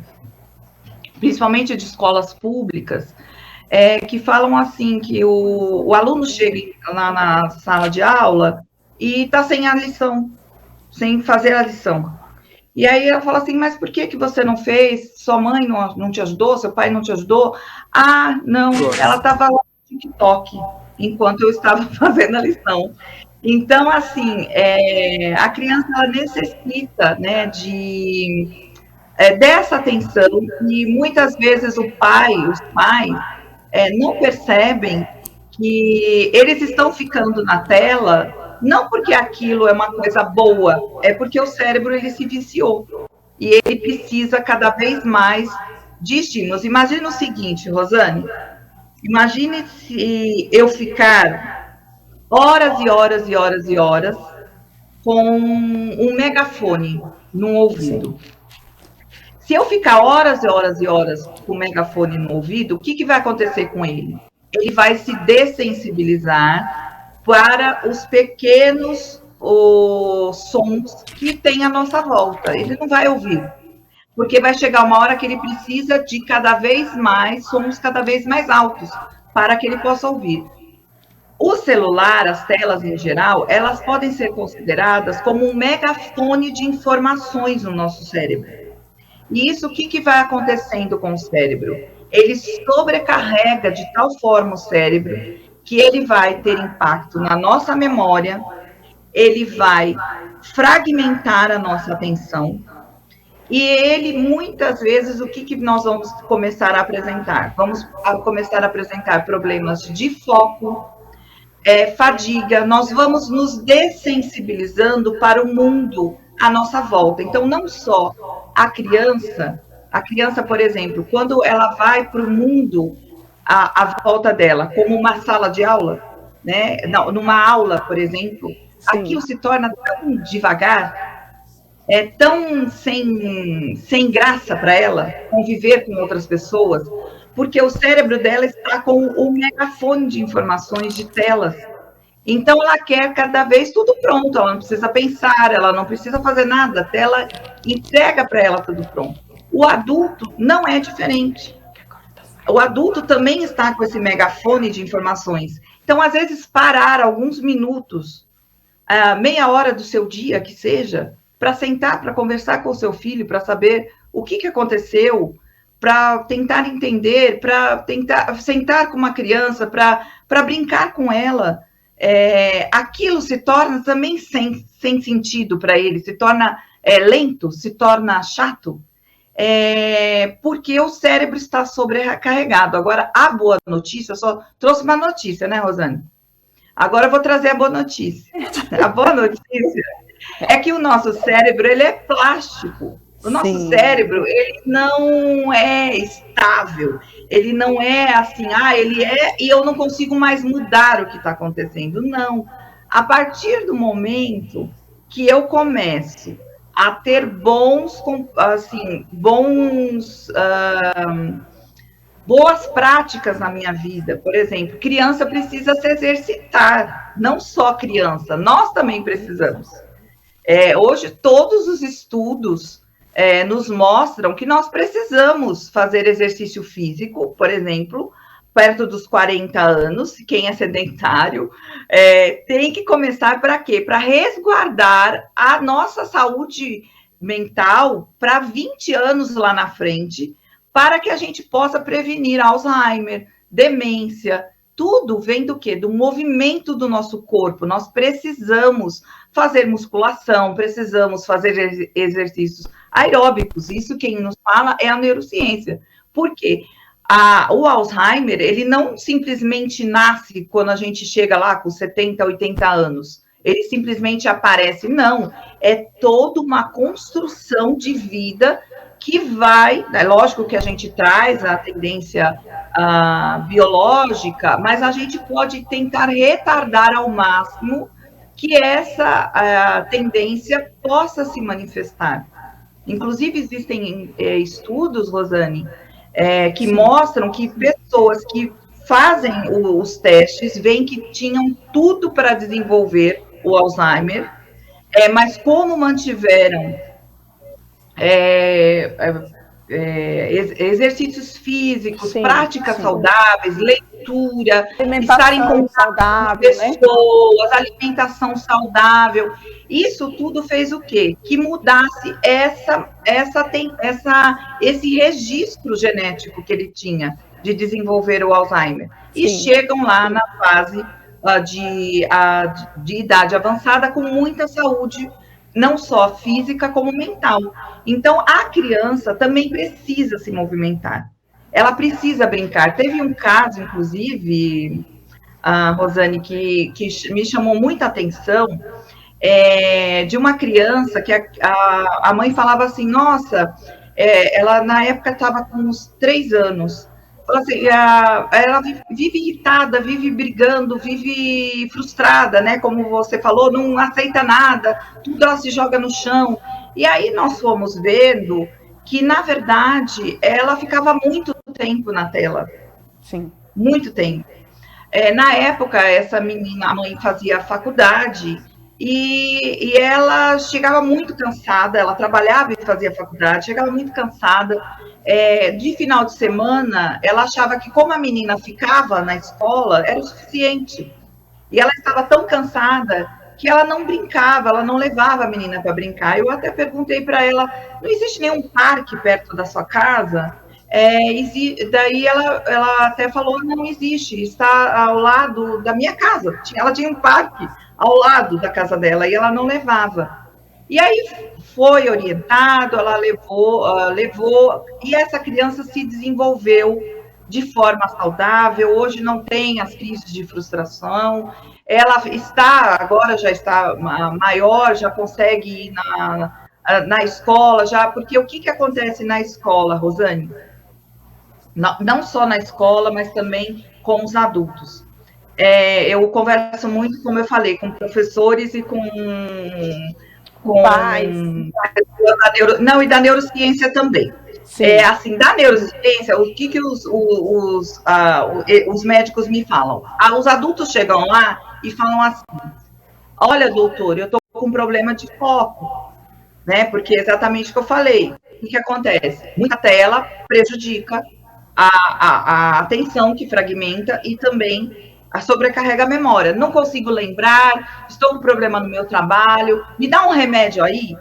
principalmente de escolas públicas, que falam assim, que o aluno chega lá na sala de aula e está sem a lição, sem fazer a lição. E aí ela fala assim, mas por que você não fez? Sua mãe não te ajudou? Seu pai não te ajudou? Ah, não, ela estava lá no TikTok, enquanto eu estava fazendo a lição. Então, assim, a criança, ela necessita, né, dessa atenção, e muitas vezes os pais não percebem que eles estão ficando na tela, não porque aquilo é uma coisa boa, é porque o cérebro, ele se viciou, e ele precisa cada vez mais de estímulos. Imagina o seguinte, Rosane, imagine se eu ficar horas e horas e horas e horas com um megafone no ouvido. Se eu ficar horas e horas e horas com o megafone no ouvido, o que vai acontecer com ele? Ele vai se dessensibilizar para os pequenos sons que tem à nossa volta. Ele não vai ouvir, porque vai chegar uma hora que ele precisa de cada vez mais sons cada vez mais altos para que ele possa ouvir. O celular, as telas em geral, elas podem ser consideradas como um megafone de informações no nosso cérebro. E isso, o que vai acontecendo com o cérebro? Ele sobrecarrega de tal forma o cérebro que ele vai ter impacto na nossa memória, ele vai fragmentar a nossa atenção, e ele, muitas vezes, o que nós vamos começar a apresentar? Vamos começar a apresentar problemas de foco, fadiga, nós vamos nos dessensibilizando para o mundo à nossa volta. Então, não só a criança, por exemplo, quando ela vai para o mundo à volta dela, como uma sala de aula, né? Numa aula, por exemplo, sim, aquilo se torna tão devagar, tão sem graça para ela conviver com outras pessoas, porque o cérebro dela está com o megafone de informações de telas. Então, ela quer cada vez tudo pronto, ela não precisa pensar, ela não precisa fazer nada, a tela entrega para ela tudo pronto. O adulto não é diferente. O adulto também está com esse megafone de informações. Então, às vezes, parar alguns minutos, meia hora do seu dia, que seja, para sentar, para conversar com o seu filho, para saber o que aconteceu, para tentar entender, para tentar sentar com uma criança, para brincar com ela, aquilo se torna também sem sentido para ele, se torna lento, se torna chato, porque o cérebro está sobrecarregado. Agora, a boa notícia, eu só trouxe uma notícia, né, Rosane? Agora eu vou trazer a boa notícia. A boa notícia é que o nosso cérebro, ele é plástico. O nosso cérebro, ele não é estável, ele não é assim, ele é, e eu não consigo mais mudar o que está acontecendo. Não. A partir do momento que eu começo a ter boas práticas na minha vida, por exemplo, criança precisa se exercitar, não só criança, nós também precisamos. Hoje, todos os estudos nos mostram que nós precisamos fazer exercício físico, por exemplo, perto dos 40 anos, quem é sedentário, tem que começar para quê? Para resguardar a nossa saúde mental para 20 anos lá na frente, para que a gente possa prevenir Alzheimer, demência. Tudo vem do quê? Do movimento do nosso corpo. Nós precisamos fazer musculação, precisamos fazer exercícios aeróbicos. Isso quem nos fala é a neurociência. Por quê? O Alzheimer, ele não simplesmente nasce quando a gente chega lá com 70, 80 anos. Ele simplesmente aparece. Não, é toda uma construção de vida que vai, é lógico que a gente traz a tendência biológica, mas a gente pode tentar retardar ao máximo que essa tendência possa se manifestar. Inclusive, existem estudos, Rosane, que mostram que pessoas que fazem os testes veem que tinham tudo para desenvolver o Alzheimer, mas como mantiveram exercícios físicos, práticas saudáveis, leitura, estar em contato com pessoas, né? Alimentação saudável, isso tudo fez o quê? Que mudasse esse registro genético que ele tinha de desenvolver o Alzheimer. E chegam lá na fase de idade avançada com muita saúde, não só física, como mental. Então, a criança também precisa se movimentar. Ela precisa brincar. Teve um caso, inclusive, Rosane, que me chamou muita atenção, de uma criança que a mãe falava assim, nossa, ela na época estava com uns 3 anos. Assim, ela vive irritada, vive brigando, vive frustrada, né? Como você falou, não aceita nada, tudo ela se joga no chão. E aí nós fomos vendo que, na verdade, ela ficava muito tempo na tela. Sim. Muito tempo. Na época, essa menina, a mãe fazia faculdade e ela chegava muito cansada, ela trabalhava e fazia faculdade, chegava muito cansada. De final de semana, ela achava que como a menina ficava na escola, era o suficiente. E ela estava tão cansada que ela não brincava, ela não levava a menina para brincar. Eu até perguntei para ela, não existe nenhum parque perto da sua casa? Daí ela até falou, não existe, está ao lado da minha casa. Ela tinha um parque ao lado da casa dela e ela não levava. E aí foi orientado, ela levou, e essa criança se desenvolveu de forma saudável, hoje não tem as crises de frustração, ela agora já está maior, já consegue ir na escola, já, porque o que acontece na escola, Rosane? Não só na escola, mas também com os adultos. Eu converso muito, como eu falei, com professores e com pais. Não, e da neurociência também. Assim, da neurociência, o que os médicos me falam? Os adultos chegam lá e falam assim, olha, doutor, eu estou com um problema de foco, né? Porque é exatamente o que eu falei. O que acontece? Muita tela prejudica a atenção, que fragmenta, e também sobrecarrega a memória. Não consigo lembrar, estou com problema no meu trabalho, me dá um remédio aí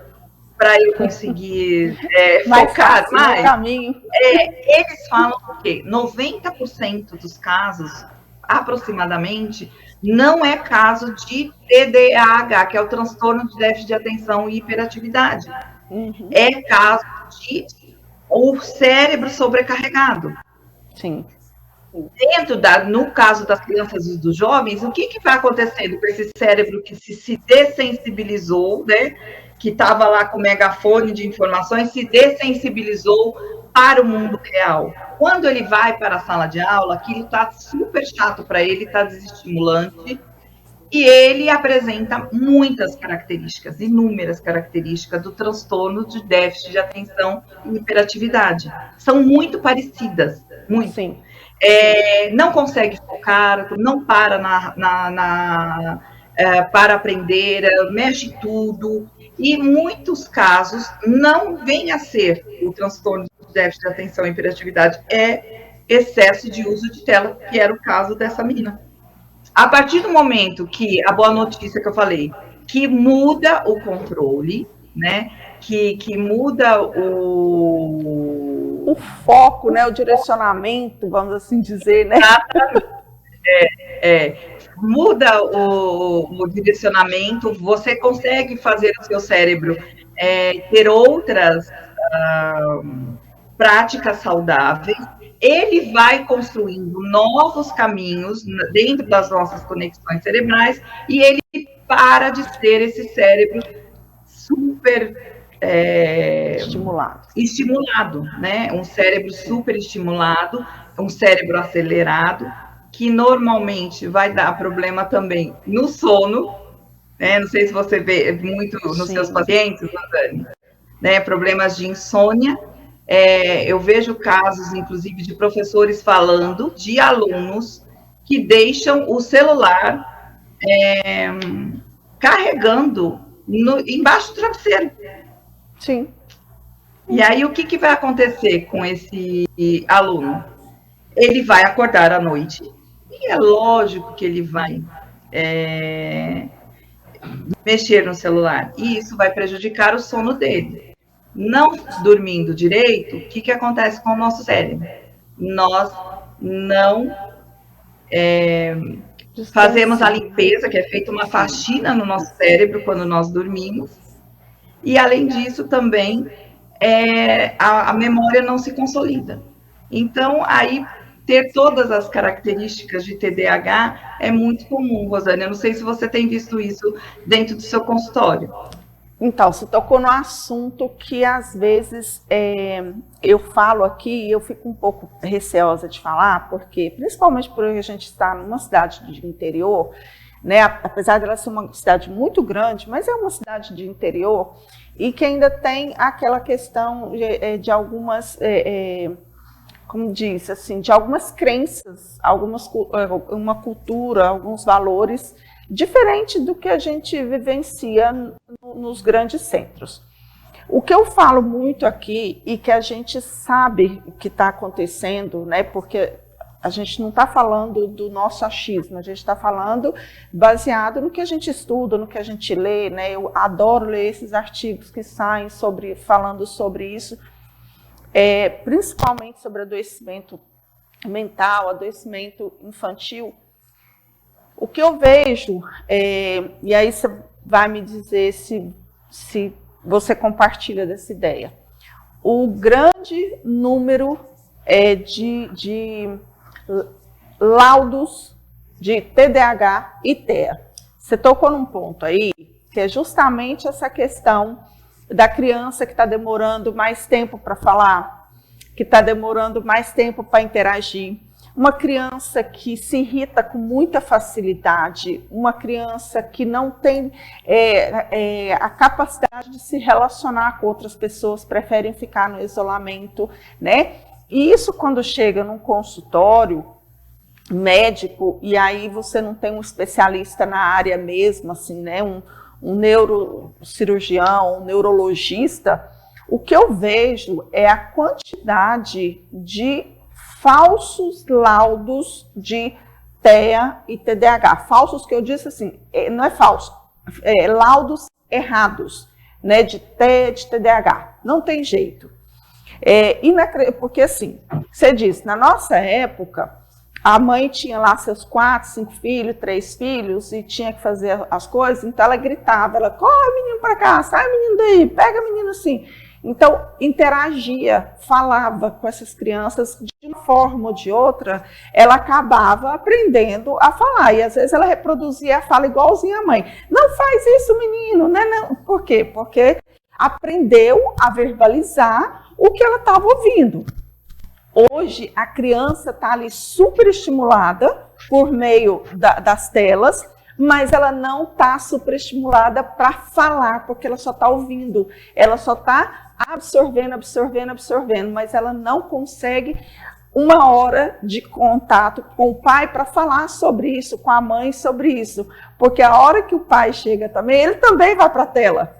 para eu conseguir focar mais. Caminho. Eles falam que 90% dos casos, aproximadamente, não é caso de TDAH, que é o transtorno de déficit de atenção e hiperatividade. Uhum. É caso de o cérebro sobrecarregado. Sim. No caso das crianças e dos jovens, o que vai acontecendo com esse cérebro que se dessensibilizou, né? Que estava lá com o megafone de informações, se dessensibilizou para o mundo real. Quando ele vai para a sala de aula, aquilo está super chato para ele, está desestimulante, e ele apresenta muitas características, inúmeras características do transtorno de déficit de atenção e hiperatividade. São muito parecidas, muito. Sim. Não consegue focar, não para para aprender, mexe tudo, e em muitos casos não vem a ser o transtorno de déficit de atenção e hiperatividade, é excesso de uso de tela, que era o caso dessa menina. A partir do momento que, a boa notícia que eu falei, que muda o controle, né, que muda o foco, né, o direcionamento, vamos assim dizer, né? Muda o direcionamento, você consegue fazer o seu cérebro ter outras práticas saudáveis, ele vai construindo novos caminhos dentro das nossas conexões cerebrais e ele para de ser esse cérebro super estimulado, né? Um cérebro super estimulado, um cérebro acelerado, que normalmente vai dar problema também no sono, né? Não sei se você vê muito nos seus pacientes, Dani, né? Problemas de insônia. Eu vejo casos, inclusive, de professores falando de alunos que deixam o celular carregando embaixo do travesseiro. Sim. E aí, o que vai acontecer com esse aluno? Ele vai acordar à noite, e é lógico que ele vai mexer no celular, e isso vai prejudicar o sono dele. Não dormindo direito, o que acontece com o nosso cérebro? Nós não fazemos a limpeza, que é feita uma faxina no nosso cérebro quando nós dormimos, e além disso também a memória não se consolida. Então, aí ter todas as características de TDAH é muito comum, Rosane. Eu não sei se você tem visto isso dentro do seu consultório. Então, você tocou no assunto que às vezes eu falo aqui e eu fico um pouco receosa de falar, porque principalmente por a gente estar numa cidade de interior, né, apesar de ela ser uma cidade muito grande, mas é uma cidade de interior e que ainda tem aquela questão de algumas, como disse, assim, de algumas crenças, uma cultura, alguns valores diferente do que a gente vivencia nos grandes centros. O que eu falo muito aqui e que a gente sabe o que está acontecendo, né, porque A gente não está falando do nosso achismo, a gente está falando baseado no que a gente estuda, no que a gente lê, né? Eu adoro ler esses artigos que saem falando sobre isso, principalmente sobre adoecimento mental, adoecimento infantil. O que eu vejo, e aí você vai me dizer se você compartilha dessa ideia, o grande número de laudos de TDAH e TEA. Você tocou num ponto aí, que é justamente essa questão da criança que está demorando mais tempo para falar, que está demorando mais tempo para interagir, uma criança que se irrita com muita facilidade, uma criança que não tem a capacidade de se relacionar com outras pessoas, preferem ficar no isolamento, né? E isso quando chega num consultório médico, e aí você não tem um especialista na área mesmo, assim, né? Um neurocirurgião, um neurologista, o que eu vejo é a quantidade de falsos laudos de TEA e TDAH. Falsos que eu disse assim, não é falso, laudos errados, né, de TEA e de TDAH. Não tem jeito. Porque assim, você disse, na nossa época, a mãe tinha lá seus 4, 5 filhos, 3 filhos, e tinha que fazer as coisas, então ela gritava, ela, corre menino para cá, sai menino daí, pega menino assim. Então, interagia, falava com essas crianças de uma forma ou de outra, ela acabava aprendendo a falar. E às vezes ela reproduzia a fala igualzinha à mãe. Não faz isso, menino, né? Não. Por quê? Porque aprendeu a verbalizar o que ela estava ouvindo. Hoje, a criança está ali super estimulada por meio das telas, mas ela não está superestimulada para falar, porque ela só está ouvindo, ela só está absorvendo, mas ela não consegue uma hora de contato com o pai para falar sobre isso, com a mãe sobre isso, porque a hora que o pai chega também, ele também vai para a tela.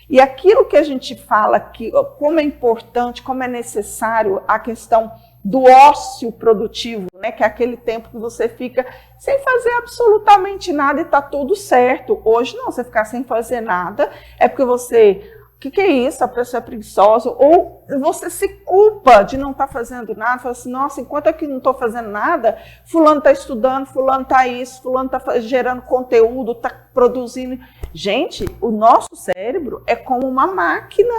E aquilo que a gente fala, que como é importante, como é necessário a questão do ócio produtivo, né, que é aquele tempo que você fica sem fazer absolutamente nada e está tudo certo. Hoje não, você ficar sem fazer nada é porque você, o que é isso? A pessoa é preguiçosa, ou você se culpa de não estar fazendo nada, fala assim, nossa, enquanto aqui não estou fazendo nada, fulano está estudando, fulano está isso, fulano está gerando conteúdo, está produzindo. Gente, o nosso cérebro é como uma máquina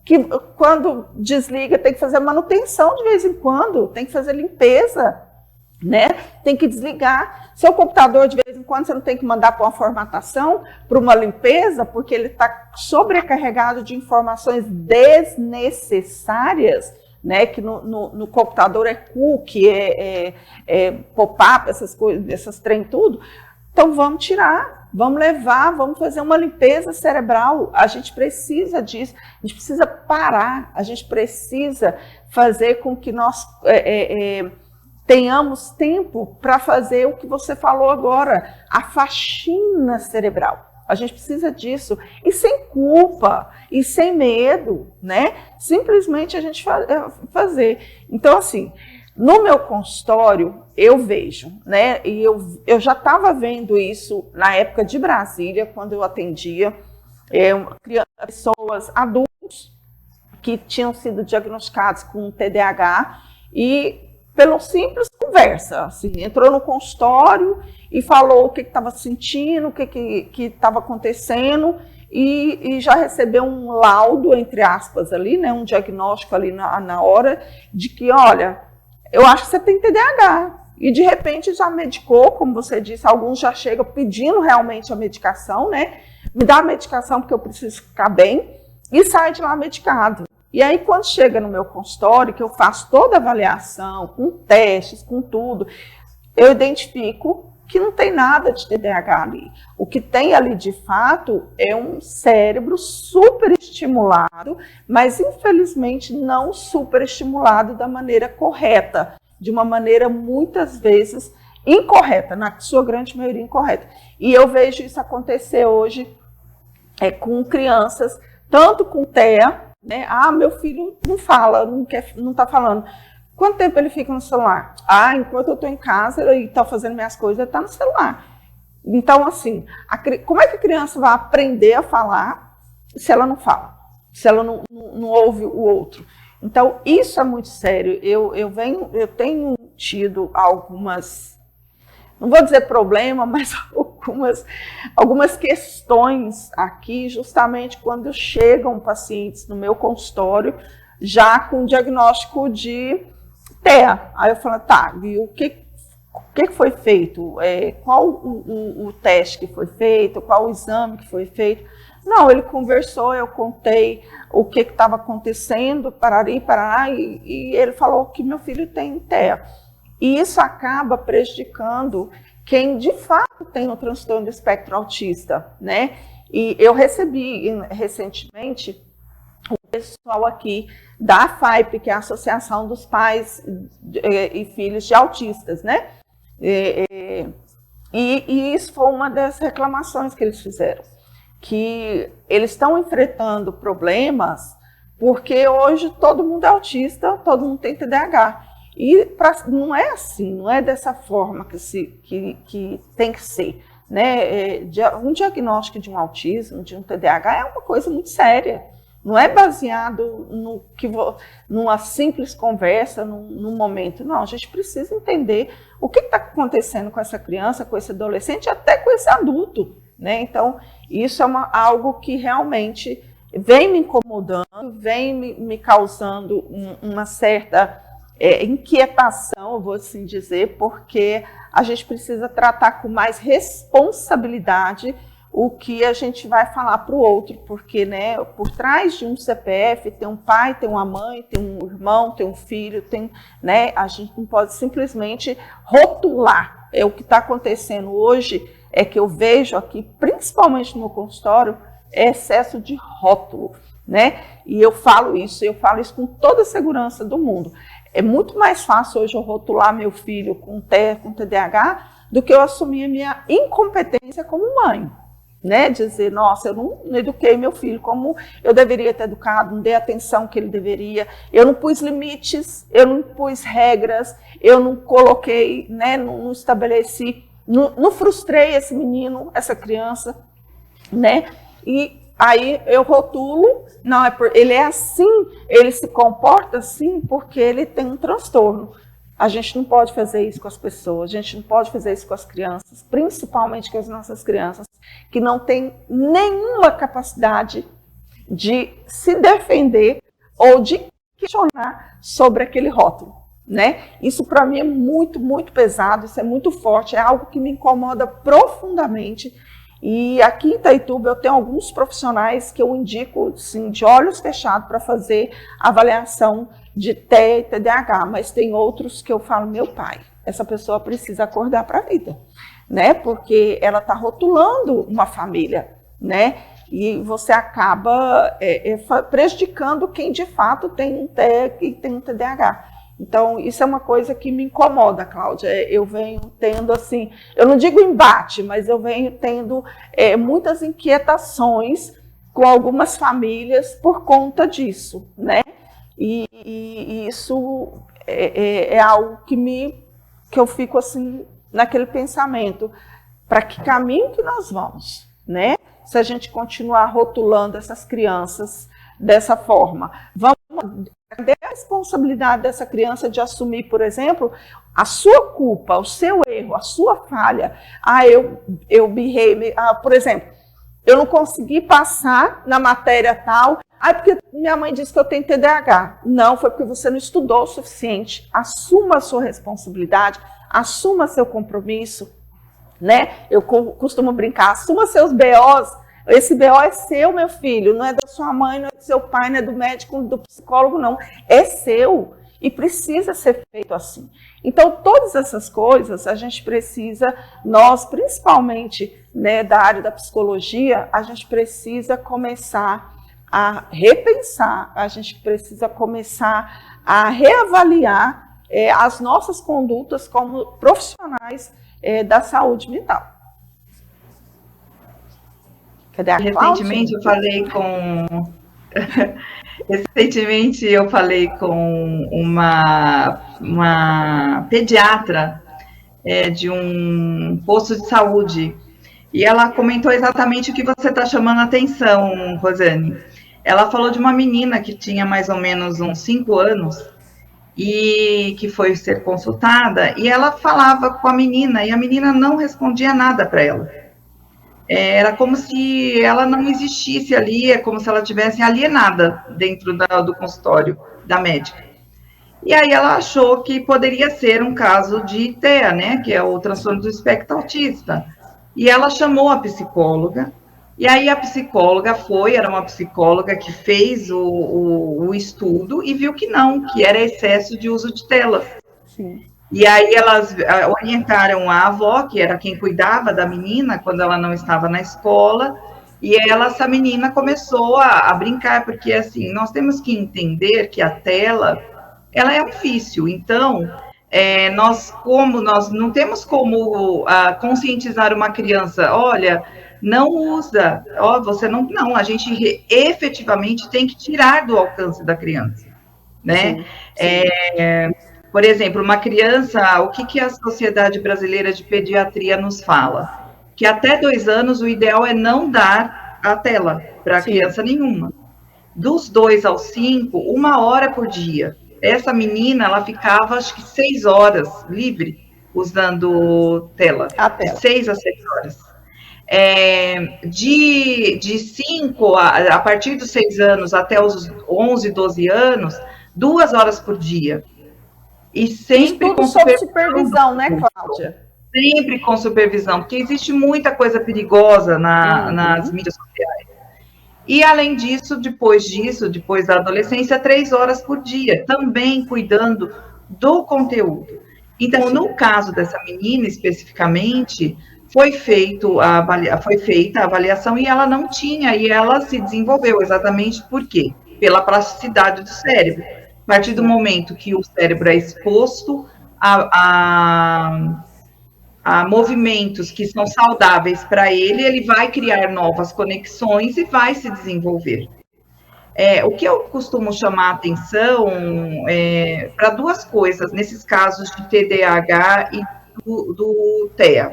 que quando desliga tem que fazer manutenção de vez em quando, tem que fazer limpeza, né? Tem que desligar. Seu computador, de vez em quando, você não tem que mandar para uma formatação, para uma limpeza, porque ele está sobrecarregado de informações desnecessárias, né? Que no computador é cookie, pop-up, essas coisas, essas trem tudo. Então vamos tirar, vamos levar, vamos fazer uma limpeza cerebral. A gente precisa disso, a gente precisa parar, a gente precisa fazer com que nós tenhamos tempo para fazer o que você falou agora, a faxina cerebral. A gente precisa disso, e sem culpa, e sem medo, né? Simplesmente a gente fazer. Então, assim, no meu consultório, eu vejo, né? E eu já estava vendo isso na época de Brasília, quando eu atendia pessoas adultos que tinham sido diagnosticados com TDAH e pela simples conversa, assim, entrou no consultório e falou o que estava sentindo, o que estava acontecendo e já recebeu um laudo, entre aspas, ali, né? Um diagnóstico ali na hora de que, olha, eu acho que você tem TDAH. E de repente já medicou, como você disse, alguns já chegam pedindo realmente a medicação, né? Me dá a medicação porque eu preciso ficar bem, e sai de lá medicado. E aí quando chega no meu consultório, que eu faço toda a avaliação, com testes, com tudo, eu identifico que não tem nada de TDAH ali. O que tem ali de fato é um cérebro superestimulado, mas infelizmente não superestimulado da maneira correta, de uma maneira muitas vezes incorreta, na sua grande maioria incorreta. E eu vejo isso acontecer hoje com crianças, tanto com TEA, né? Ah, meu filho não fala, não está falando. Quanto tempo ele fica no celular? Ah, enquanto eu estou em casa e estou fazendo minhas coisas, ele está no celular. Então, assim, como é que a criança vai aprender a falar se ela não fala? Se ela não ouve o outro? Então, isso é muito sério. Eu tenho tido algumas, não vou dizer problema, mas algumas questões aqui, justamente quando chegam pacientes no meu consultório, já com diagnóstico de TEA. Aí eu falo, tá, e o que foi feito? Qual o teste que foi feito? Qual o exame que foi feito? Não, ele conversou, eu contei o que estava acontecendo, parari, parará, e ele falou que meu filho tem TEA. E isso acaba prejudicando quem de fato tem o transtorno do espectro autista, né? E eu recebi recentemente o pessoal aqui da FAIP, que é a Associação dos Pais e Filhos de Autistas, né? E isso foi uma das reclamações que eles fizeram, que eles estão enfrentando problemas porque hoje todo mundo é autista, todo mundo tem TDAH. E não é assim, não é dessa forma que tem que ser, né? Um diagnóstico de um autismo, de um TDAH é uma coisa muito séria. Não é baseado numa simples conversa, num momento. Não, a gente precisa entender o que está acontecendo com essa criança, com esse adolescente, até com esse adulto, né? Então, isso é algo que realmente vem me incomodando, vem me causando uma certa inquietação, eu vou assim dizer, porque a gente precisa tratar com mais responsabilidade o que a gente vai falar para o outro, porque, né, por trás de um CPF tem um pai, tem uma mãe, tem um irmão, tem um filho, né, a gente não pode simplesmente rotular. O que está acontecendo hoje é que eu vejo aqui, principalmente no meu consultório, excesso de rótulo, né? E eu falo isso com toda a segurança do mundo. É muito mais fácil hoje eu rotular meu filho com TEA, com TDAH, do que eu assumir a minha incompetência como mãe, né? Dizer, nossa, eu não eduquei meu filho como eu deveria ter educado, não dei a atenção que ele deveria, eu não pus limites, eu não pus regras, eu não coloquei, né, não estabeleci, não frustrei esse menino, essa criança, né? E aí eu rotulo, não, ele é assim, ele se comporta assim porque ele tem um transtorno. A gente não pode fazer isso com as pessoas, a gente não pode fazer isso com as crianças, principalmente com as nossas crianças, que não têm nenhuma capacidade de se defender ou de questionar sobre aquele rótulo, né? Isso para mim é muito, muito pesado, isso é muito forte, é algo que me incomoda profundamente. E aqui em Itaituba eu tenho alguns profissionais que eu indico, assim, de olhos fechados para fazer avaliação de TEA e TDAH, mas tem outros que eu falo, meu pai, essa pessoa precisa acordar para a vida, né? Porque ela está rotulando uma família, né? E você acaba prejudicando quem de fato tem um TEA e tem um TDAH. Então, isso é uma coisa que me incomoda, Cláudia. Eu venho tendo, assim, eu não digo embate, mas eu venho tendo muitas inquietações com algumas famílias por conta disso, né? E isso é algo que eu fico, assim, naquele pensamento, para que caminho que nós vamos, né? Se a gente continuar rotulando essas crianças dessa forma. Cadê a responsabilidade dessa criança de assumir, por exemplo, a sua culpa, o seu erro, a sua falha? Eu birrei, por exemplo, eu não consegui passar na matéria tal, porque minha mãe disse que eu tenho TDAH. Não, foi porque você não estudou o suficiente. Assuma a sua responsabilidade, assuma seu compromisso, né? Eu costumo brincar, assuma seus BOs. Esse BO é seu, meu filho, não é da sua mãe, não é do seu pai, não é do médico, do psicólogo, não. É seu e precisa ser feito assim. Então, todas essas coisas a gente precisa, nós principalmente, né, da área da psicologia, a gente precisa começar a repensar, a gente precisa começar a reavaliar as nossas condutas como profissionais da saúde mental. Recentemente eu falei com Recentemente eu falei com uma pediatra de um posto de saúde e ela comentou exatamente o que você está chamando a atenção, Rosane. Ela falou de uma menina que tinha mais ou menos uns 5 anos e que foi ser consultada, e ela falava com a menina, e a menina não respondia nada para ela. Era como se ela não existisse ali, é como se ela tivesse alienada dentro do consultório da médica. E aí ela achou que poderia ser um caso de TEA, né, que é o transtorno do espectro autista. E ela chamou a psicóloga, e aí a psicóloga era uma psicóloga que fez o estudo e viu que não, que era excesso de uso de telas. Sim. E aí elas orientaram a avó, que era quem cuidava da menina quando ela não estava na escola, e essa menina começou a brincar, porque assim, nós temos que entender que a tela, ela é um vício, então nós não temos como conscientizar uma criança, olha, não usa, você não, a gente efetivamente tem que tirar do alcance da criança, né? Sim. Por exemplo, uma criança, o que a Sociedade Brasileira de Pediatria nos fala? Que até 2 anos o ideal é não dar a tela para criança nenhuma. Dos 2 aos 5, 1 hora por dia. Essa menina, ela ficava, acho que 6 horas livre, usando tela. De 6 a 6 horas. De 5, a partir dos 6 anos até os 11, 12 anos, 2 horas por dia. E sempre com supervisão, né, Cláudia? Sempre com supervisão, porque existe muita coisa perigosa nas mídias sociais. E, além disso, depois da adolescência, 3 horas por dia, também cuidando do conteúdo. Então, no caso dessa menina, especificamente, foi feita a avaliação e ela não tinha, e ela se desenvolveu exatamente por quê? Pela plasticidade do cérebro. A partir do momento que o cérebro é exposto a movimentos que são saudáveis para ele vai criar novas conexões e vai se desenvolver. O que eu costumo chamar a atenção para 2 coisas, nesses casos de TDAH e do TEA.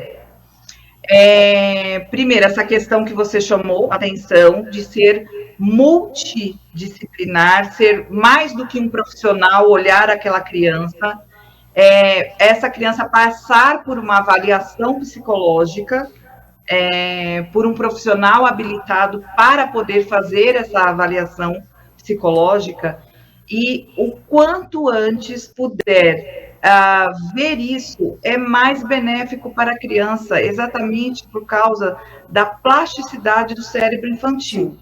Primeiro, essa questão que você chamou a atenção de ser multidisciplinar, ser mais do que um profissional, olhar aquela criança, essa criança passar por uma avaliação psicológica, por um profissional habilitado para poder fazer essa avaliação psicológica, e o quanto antes puder ver isso, é mais benéfico para a criança, exatamente por causa da plasticidade do cérebro infantil.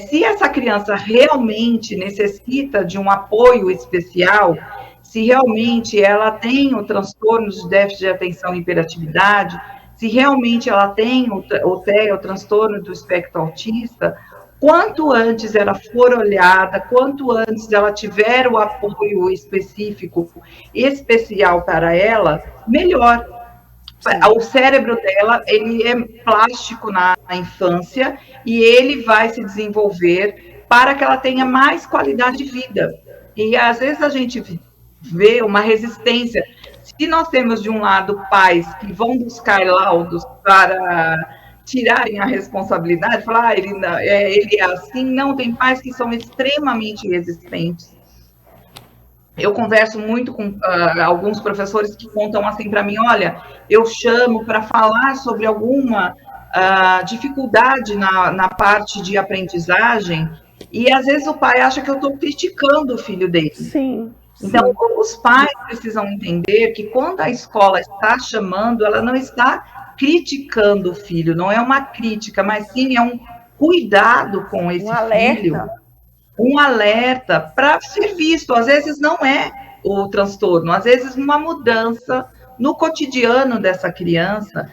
Se essa criança realmente necessita de um apoio especial, se realmente ela tem o transtorno de déficit de atenção e hiperatividade, se realmente ela tem o TEA, o transtorno do espectro autista, quanto antes ela for olhada, quanto antes ela tiver o apoio específico, especial para ela, melhor. O cérebro dela, ele é plástico na infância e ele vai se desenvolver para que ela tenha mais qualidade de vida. E às vezes a gente vê uma resistência. Se nós temos de um lado pais que vão buscar laudos para tirarem a responsabilidade, falar, ele é assim, não, tem pais que são extremamente resistentes. Eu converso muito com alguns professores que contam assim para mim, olha, eu chamo para falar sobre alguma dificuldade na parte de aprendizagem, e às vezes o pai acha que eu estou criticando o filho dele. Sim. Então, os pais precisam entender que quando a escola está chamando, ela não está criticando o filho, não é uma crítica, mas sim é um cuidado com esse filho. Um alerta para ser visto. Às vezes não é o transtorno, às vezes uma mudança no cotidiano dessa criança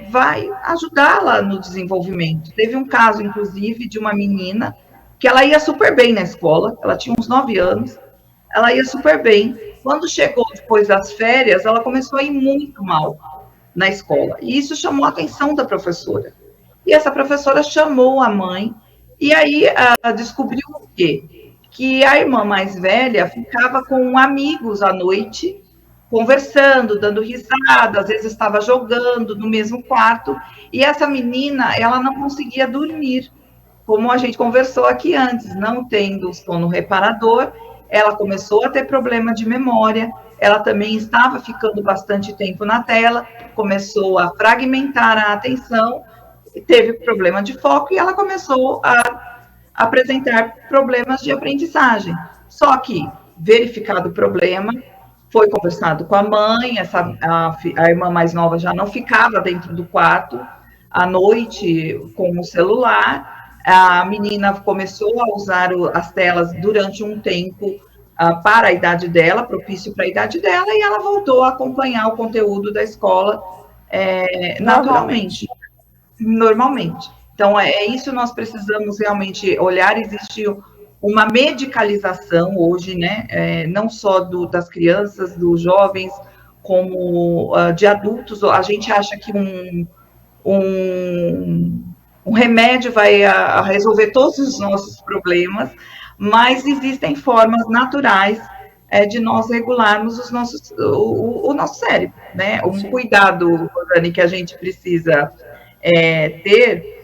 vai ajudá-la no desenvolvimento. Teve um caso, inclusive, de uma menina que ela ia super bem na escola, ela tinha uns 9 anos, ela ia super bem. Quando chegou depois das férias, ela começou a ir muito mal na escola. E isso chamou a atenção da professora. E essa professora chamou a mãe E aí descobriu o quê? Que a irmã mais velha ficava com amigos à noite, conversando, dando risada, às vezes estava jogando no mesmo quarto, e essa menina, ela não conseguia dormir, como a gente conversou aqui antes, não tendo sono reparador, ela começou a ter problema de memória, ela também estava ficando bastante tempo na tela, começou a fragmentar a atenção, teve problema de foco e ela começou a apresentar problemas de aprendizagem. Só que, verificado o problema, foi conversado com a mãe, a irmã mais nova já não ficava dentro do quarto à noite com o celular, a menina começou a usar as telas durante um tempo para a idade dela, propício para a idade dela, e ela voltou a acompanhar o conteúdo da escola naturalmente, normalmente. Então, é isso nós precisamos realmente olhar. Existe uma medicalização hoje, né? Não só das crianças, dos jovens, como de adultos. A gente acha que um remédio vai resolver todos os nossos problemas, mas existem formas naturais de nós regularmos o nosso cérebro, né? Um cuidado, Rosane, que a gente precisa ter,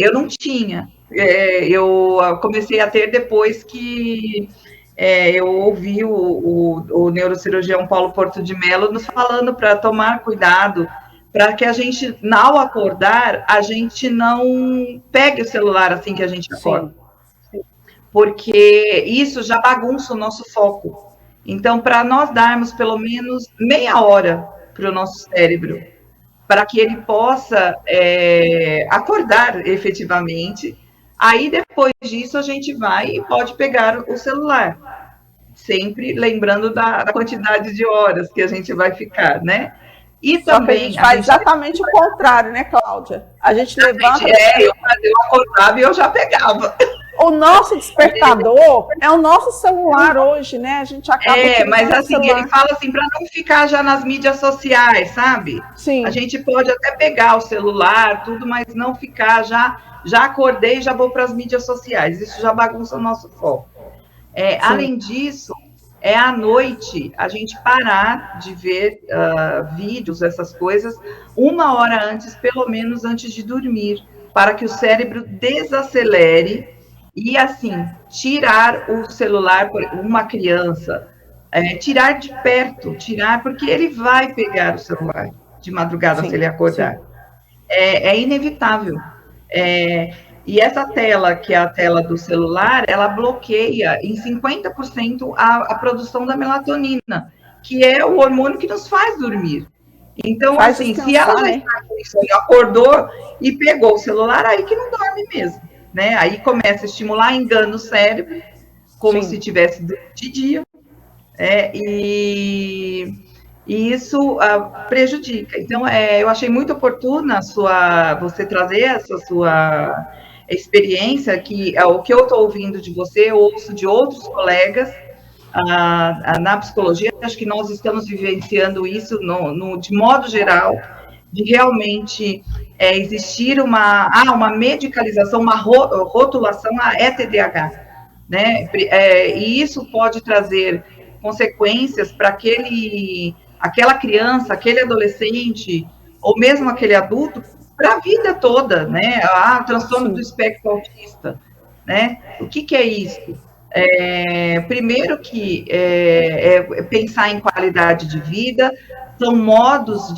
eu não tinha. Eu comecei a ter depois que eu ouvi o neurocirurgião Paulo Porto de Mello nos falando para tomar cuidado, para que a gente, ao acordar, a gente não pegue o celular assim que a gente acorda. Sim. Porque isso já bagunça o nosso foco. Então, para nós darmos pelo menos meia hora para o nosso cérebro, para que ele possa acordar efetivamente, aí depois disso a gente vai e pode pegar o celular. Sempre lembrando da quantidade de horas que a gente vai ficar, né? E só também que a gente faz exatamente o contrário, né, Cláudia? A gente levanta... eu acordava e eu já pegava. O nosso despertador é o nosso celular hoje, né? A gente acaba... mas assim, ele fala assim, para não ficar já nas mídias sociais, sabe? Sim. A gente pode até pegar o celular, tudo, mas não ficar já acordei e já vou para as mídias sociais. Isso já bagunça o nosso foco. Além disso, à noite a gente parar de ver vídeos, essas coisas, 1 hora antes, pelo menos antes de dormir, para que o cérebro desacelere e, assim, tirar o celular por uma criança, tirar de perto, porque ele vai pegar o celular de madrugada, sim, se ele acordar. É inevitável. E essa tela, que é a tela do celular, ela bloqueia em 50% a produção da melatonina, que é o hormônio que nos faz dormir. Então, assim, se ela já está com isso, acordou e pegou o celular, aí que não dorme mesmo, né? Aí começa a estimular, engana o cérebro, como se tivesse de dia, e isso prejudica. Então, eu achei muito oportuna você trazer essa sua experiência, que o que eu estou ouvindo de você, eu ouço de outros colegas na psicologia. Acho que nós estamos vivenciando isso de modo geral, de realmente existir uma medicalização, uma rotulação a TDAH, né? E isso pode trazer consequências para aquela criança, aquele adolescente, ou mesmo aquele adulto, para a vida toda, né? Transtorno do espectro autista, né? O que é isso? Primeiro que pensar em qualidade de vida, são modos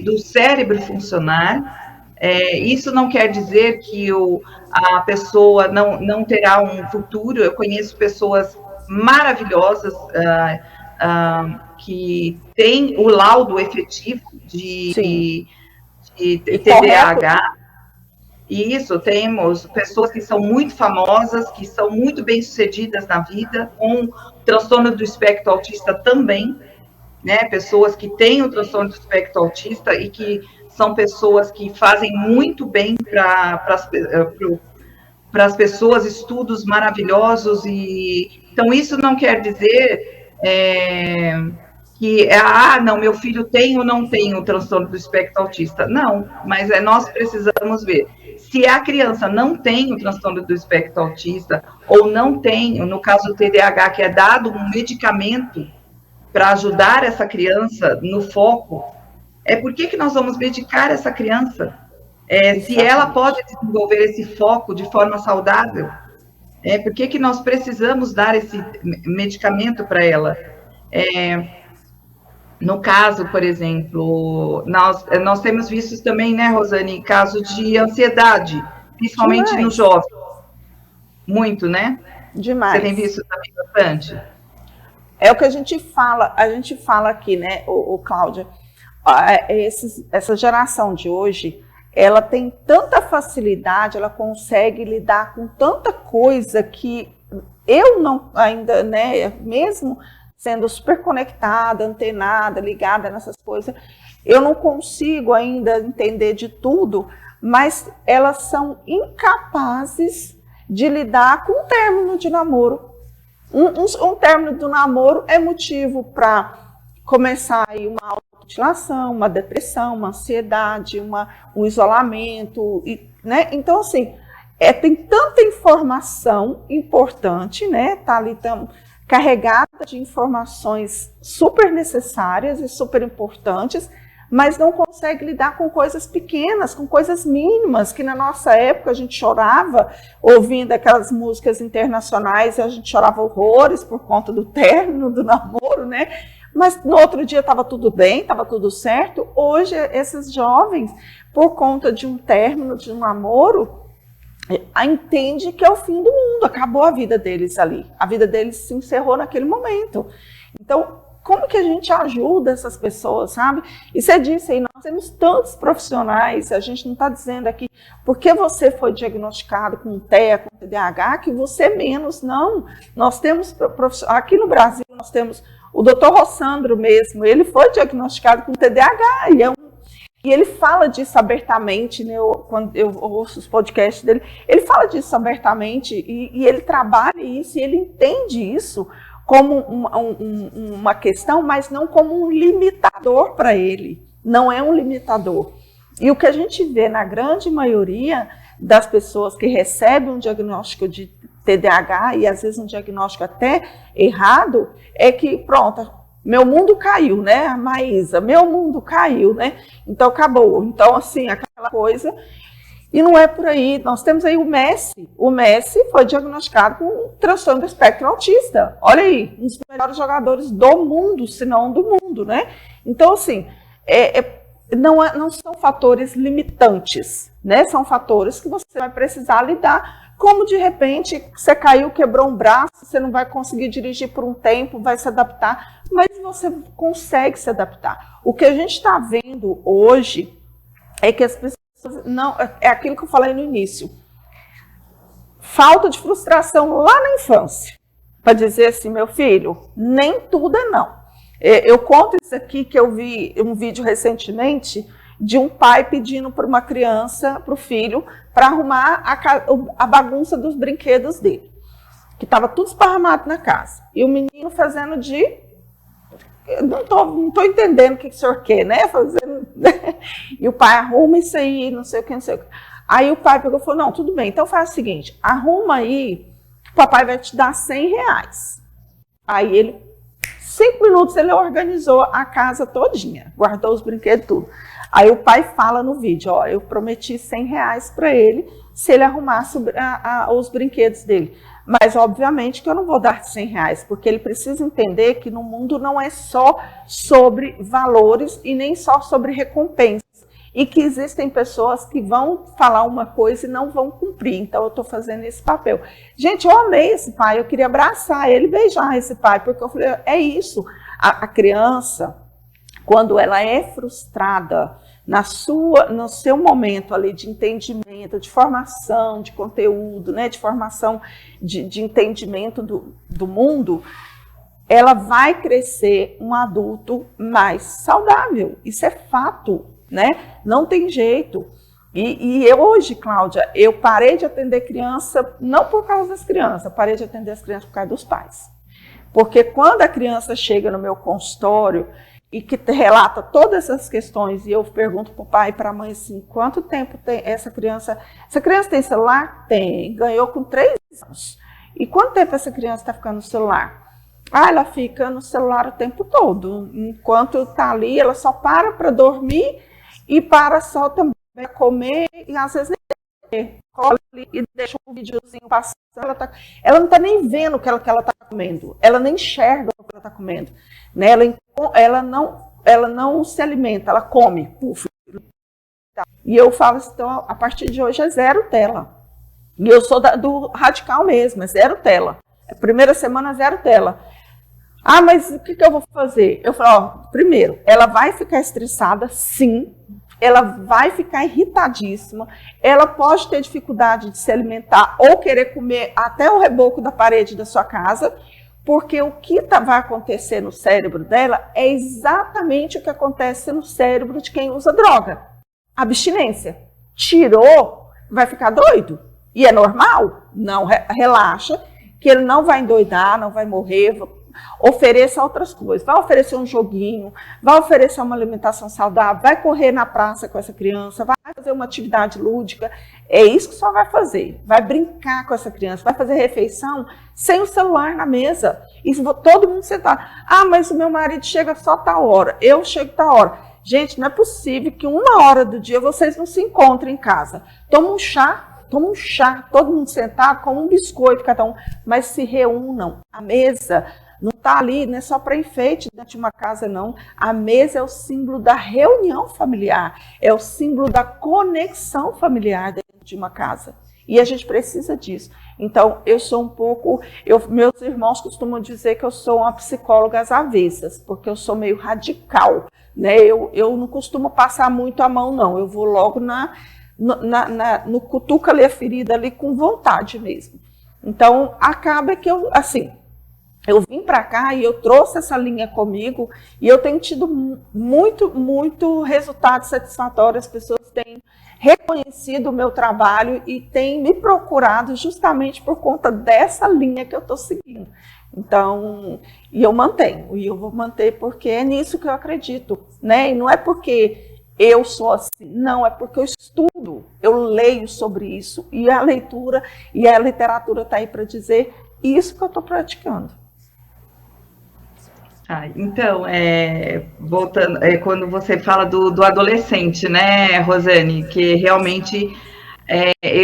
do cérebro funcionar. Isso não quer dizer que a pessoa não terá um futuro. Eu conheço pessoas maravilhosas que têm o laudo efetivo de TDAH. E isso, temos pessoas que são muito famosas, que são muito bem-sucedidas na vida, com transtorno do espectro autista também, né? Pessoas que têm o transtorno do espectro autista e que são pessoas que fazem muito bem para as pessoas, estudos maravilhosos. Então, isso não quer dizer que, não, meu filho tem ou não tem o transtorno do espectro autista. Não, mas nós precisamos ver. Porque se a criança não tem o transtorno do espectro autista, ou não tem, no caso do TDAH, que é dado um medicamento para ajudar essa criança no foco, por que nós vamos medicar essa criança? Se ela pode desenvolver esse foco de forma saudável, por que nós precisamos dar esse medicamento para ela? No caso, por exemplo, nós temos visto também, né, Rosane, caso de ansiedade, principalmente Demais. no jovem. Muito, né? Demais. Você tem visto também bastante? É o que a gente fala aqui, né, Cláudia? Essa geração de hoje, ela tem tanta facilidade, ela consegue lidar com tanta coisa que eu não ainda, né, mesmo sendo super conectada, antenada, ligada nessas coisas, eu não consigo ainda entender de tudo, mas elas são incapazes de lidar com o término de namoro. Um término do namoro é motivo para começar aí uma automutilação, uma depressão, uma ansiedade, um isolamento, né? Então, assim, tem tanta informação importante, né? Tá ali carregada de informações super necessárias e super importantes, mas não consegue lidar com coisas pequenas, com coisas mínimas, que na nossa época a gente chorava ouvindo aquelas músicas internacionais, e a gente chorava horrores por conta do término do namoro, né? Mas no outro dia estava tudo bem, estava tudo certo. Hoje, esses jovens, por conta de um término de um namoro, entende que é o fim do mundo, acabou a vida deles ali. A vida deles se encerrou naquele momento. Então, como que a gente ajuda essas pessoas, sabe? E você disse aí, nós temos tantos profissionais, a gente não está dizendo aqui, porque você foi diagnosticado com TEA, com TDAH, que você menos, não. Nós temos profissionais, aqui no Brasil, nós temos o Dr. Rossandro mesmo, ele foi diagnosticado com TDAH, e ele fala disso abertamente, né? Quando eu ouço os podcasts dele, ele fala disso abertamente, e ele trabalha isso, e ele entende isso como uma questão, mas não como um limitador para ele. Não é um limitador. E o que a gente vê na grande maioria das pessoas que recebem um diagnóstico de TDAH, e às vezes um diagnóstico até errado, é que, pronto, meu mundo caiu, né, a Maísa? Meu mundo caiu, né? Então acabou. Então, assim, aquela coisa. E não é por aí. Nós temos aí o Messi. O Messi foi diagnosticado com transtorno do espectro autista. Olha aí, um dos melhores jogadores do mundo, se não do mundo, né? Então, assim, não são fatores limitantes, né? São fatores que você vai precisar lidar. Como de repente você caiu, quebrou um braço, você não vai conseguir dirigir por um tempo, vai se adaptar, mas você consegue se adaptar. O que a gente está vendo hoje é que as pessoas não, é aquilo que eu falei no início, falta de frustração lá na infância, para dizer assim, meu filho, nem tudo é não. Eu conto isso aqui, que eu vi um vídeo recentemente de um pai pedindo para uma criança, para o filho, para arrumar a bagunça dos brinquedos dele, que estava tudo esparramado na casa. E o menino fazendo eu não tô entendendo o que o senhor quer, né? E o pai arruma isso aí, não sei o que, não sei o que. Aí o pai pegou e falou, não, tudo bem, então faz o seguinte, arruma aí, o papai vai te dar R$100. Aí ele, 5 minutos, ele organizou a casa todinha, guardou os brinquedos, tudo. Aí o pai fala no vídeo, ó, eu prometi R$100 para ele se ele arrumasse os brinquedos dele. Mas, obviamente, que eu não vou dar R$100, porque ele precisa entender que no mundo não é só sobre valores e nem só sobre recompensas. E que existem pessoas que vão falar uma coisa e não vão cumprir. Então, eu estou fazendo esse papel. Gente, eu amei esse pai, eu queria abraçar ele, beijar esse pai, porque eu falei, é isso. A criança, quando ela é frustrada no seu momento ali de entendimento, de formação de conteúdo, né, de formação de entendimento do mundo, ela vai crescer um adulto mais saudável. Isso é fato, né? Não tem jeito. E eu hoje, Cláudia, eu parei de atender criança, não por causa das crianças, parei de atender as crianças por causa dos pais. Porque quando a criança chega no meu consultório e que relata todas essas questões, e eu pergunto para o pai e para a mãe assim, quanto tempo tem essa criança? Essa criança tem celular? Tem, ganhou com 3 anos. E quanto tempo essa criança está ficando no celular? Ah, ela fica no celular o tempo todo. Enquanto está ali, ela só para dormir e para só também comer e às vezes nem cola e deixa um videozinho passando. Ela não está nem vendo o que ela está comendo. Ela nem enxerga o que ela está comendo. Né? Ela não se alimenta, ela come. E eu falo assim, então, a partir de hoje é 0 tela. E eu sou do radical mesmo, é 0 tela. A primeira semana, 0 tela. Ah, mas o que eu vou fazer? Eu falo, primeiro, ela vai ficar estressada, sim. Ela vai ficar irritadíssima. Ela pode ter dificuldade de se alimentar ou querer comer até o reboco da parede da sua casa, porque o que vai acontecer no cérebro dela é exatamente o que acontece no cérebro de quem usa droga. Abstinência. Tirou, vai ficar doido. E é normal? Não, relaxa, que ele não vai endoidar, não vai morrer. Ofereça outras coisas. Vai oferecer um joguinho, vai oferecer uma alimentação saudável, vai correr na praça com essa criança, vai fazer uma atividade lúdica. É isso que só vai fazer. Vai brincar com essa criança, vai fazer refeição sem o celular na mesa. E todo mundo sentar. Ah, mas o meu marido chega só tal hora, eu chego tal hora. Gente, não é possível que 1 hora do dia vocês não se encontrem em casa. Toma um chá, todo mundo sentado, com um biscoito cada um, mas se reúnam. A mesa não está ali, não é só para enfeite dentro de uma casa, não. A mesa é o símbolo da reunião familiar, é o símbolo da conexão familiar dentro de uma casa. E a gente precisa disso. Então, eu sou um pouco... meus irmãos costumam dizer que eu sou uma psicóloga às avessas, porque eu sou meio radical. Né? Eu não costumo passar muito a mão, não. Eu vou logo no cutuca ali a ferida ali com vontade mesmo. Então, acaba que eu vim para cá e eu trouxe essa linha comigo e eu tenho tido muito resultado satisfatório. As pessoas têm reconhecido o meu trabalho e têm me procurado justamente por conta dessa linha que eu estou seguindo. Então, e eu mantenho, e eu vou manter porque é nisso que eu acredito, né? E não é porque eu sou assim, não, é porque eu estudo, eu leio sobre isso, e a leitura e a literatura está aí para dizer isso que eu estou praticando. Então, voltando, quando você fala do adolescente, né, Rosane, que realmente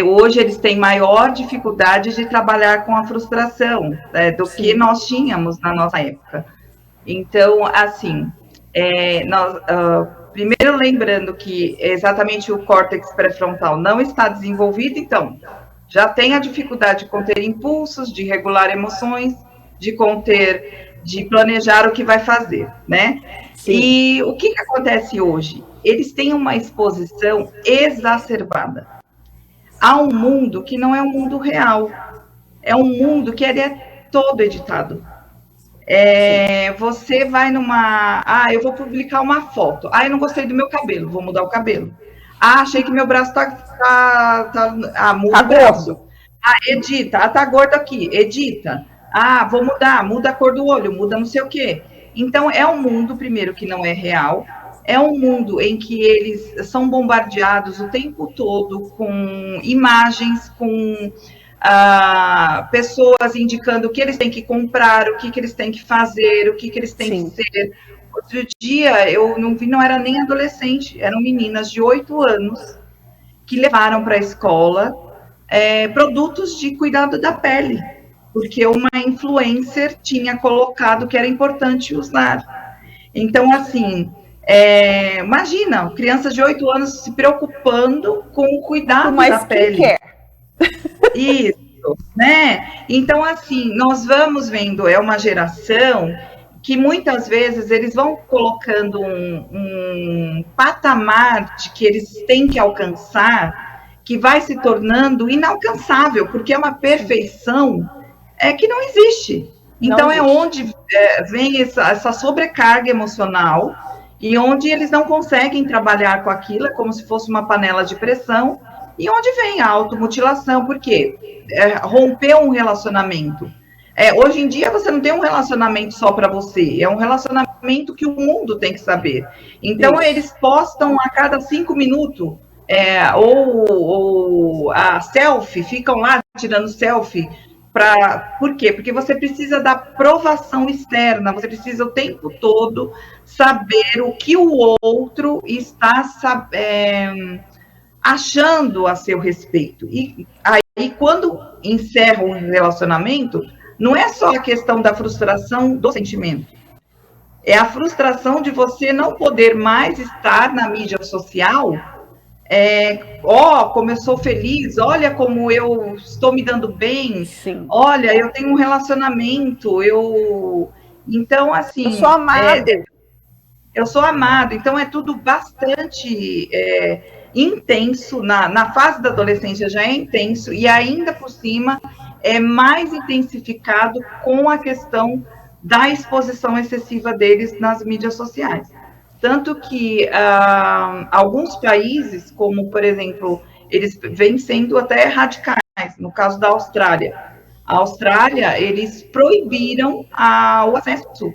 hoje eles têm maior dificuldade de trabalhar com a frustração do Sim. que nós tínhamos na nossa época. Então, assim, primeiro lembrando que exatamente o córtex pré-frontal não está desenvolvido, então já tem a dificuldade de conter impulsos, de regular emoções, de planejar o que vai fazer, né? Sim. E o que acontece hoje? Eles têm uma exposição exacerbada a um mundo que não é um mundo real, é um mundo que ele é todo editado. Você vai eu vou publicar uma foto, eu não gostei do meu cabelo, vou mudar o cabelo. Achei que meu braço muda o braço. Edita, tá gordo aqui, edita. Vou muda a cor do olho, muda não sei o quê. Então, é um mundo, primeiro, que não é real, é um mundo em que eles são bombardeados o tempo todo com imagens, com pessoas indicando o que eles têm que comprar, o que eles têm que fazer, o que eles têm Sim. que ser. Outro dia, eu não era nem adolescente, eram meninas de 8 anos que levaram para a escola produtos de cuidado da pele, porque uma influencer tinha colocado que era importante usar. Então, assim, imagina, crianças de 8 anos se preocupando com o cuidado da pele. Isso, né? Então, assim, nós vamos vendo, é uma geração que muitas vezes eles vão colocando um patamar de que eles têm que alcançar, que vai se tornando inalcançável, porque é uma perfeição que não existe. Então, não existe. Onde vem essa sobrecarga emocional e onde eles não conseguem trabalhar com aquilo, como se fosse uma panela de pressão, e onde vem a automutilação, porque rompeu um relacionamento. Hoje em dia, você não tem um relacionamento só para você, é um relacionamento relacionamento que o mundo tem que saber. Então, eles postam a cada 5 minutos, ou a selfie, ficam lá tirando selfie. Por quê? Porque você precisa da aprovação externa, você precisa o tempo todo saber o que o outro está achando a seu respeito. E aí, quando encerra o relacionamento, não é só a questão da frustração do sentimento, é a frustração de você não poder mais estar na mídia social. Como eu sou feliz, olha como eu estou me dando bem, Sim. Olha, eu tenho um relacionamento, então, assim... Eu sou amado. Eu sou amado, então é tudo bastante intenso, na fase da adolescência já é intenso, e ainda por cima é mais intensificado com a questão da exposição excessiva deles nas mídias sociais. Tanto que alguns países, como, por exemplo, eles vêm sendo até radicais, no caso da Austrália. A Austrália, eles proibiram o acesso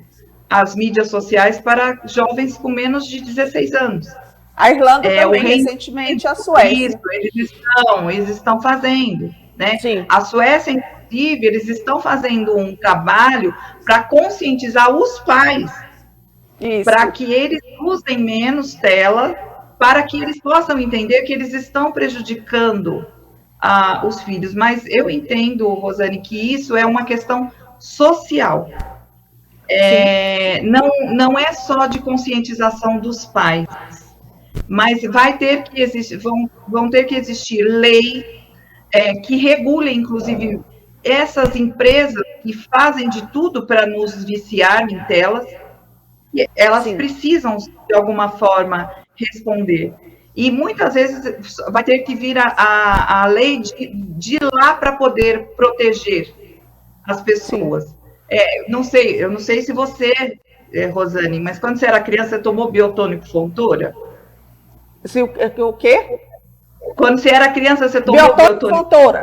às mídias sociais para jovens com menos de 16 anos. A Irlanda também, recentemente, a Suécia. Isso, eles estão fazendo, né? Sim. A Suécia, inclusive, eles estão fazendo um trabalho para conscientizar os pais, para que eles usem menos tela, para que eles possam entender que eles estão prejudicando os filhos. Mas eu entendo, Rosane, que isso é uma questão social. Não é só de conscientização dos pais, mas vai ter que existir, vão ter que existir lei que regule, inclusive, essas empresas que fazem de tudo para nos viciar em telas. Elas precisam, de alguma forma, responder. E muitas vezes vai ter que vir a lei de lá para poder proteger as pessoas. Eu não sei se você, Rosane, mas quando você era criança, você tomou biotônico Fontoura? O quê? Quando você era criança, você tomou biotônico Fontoura?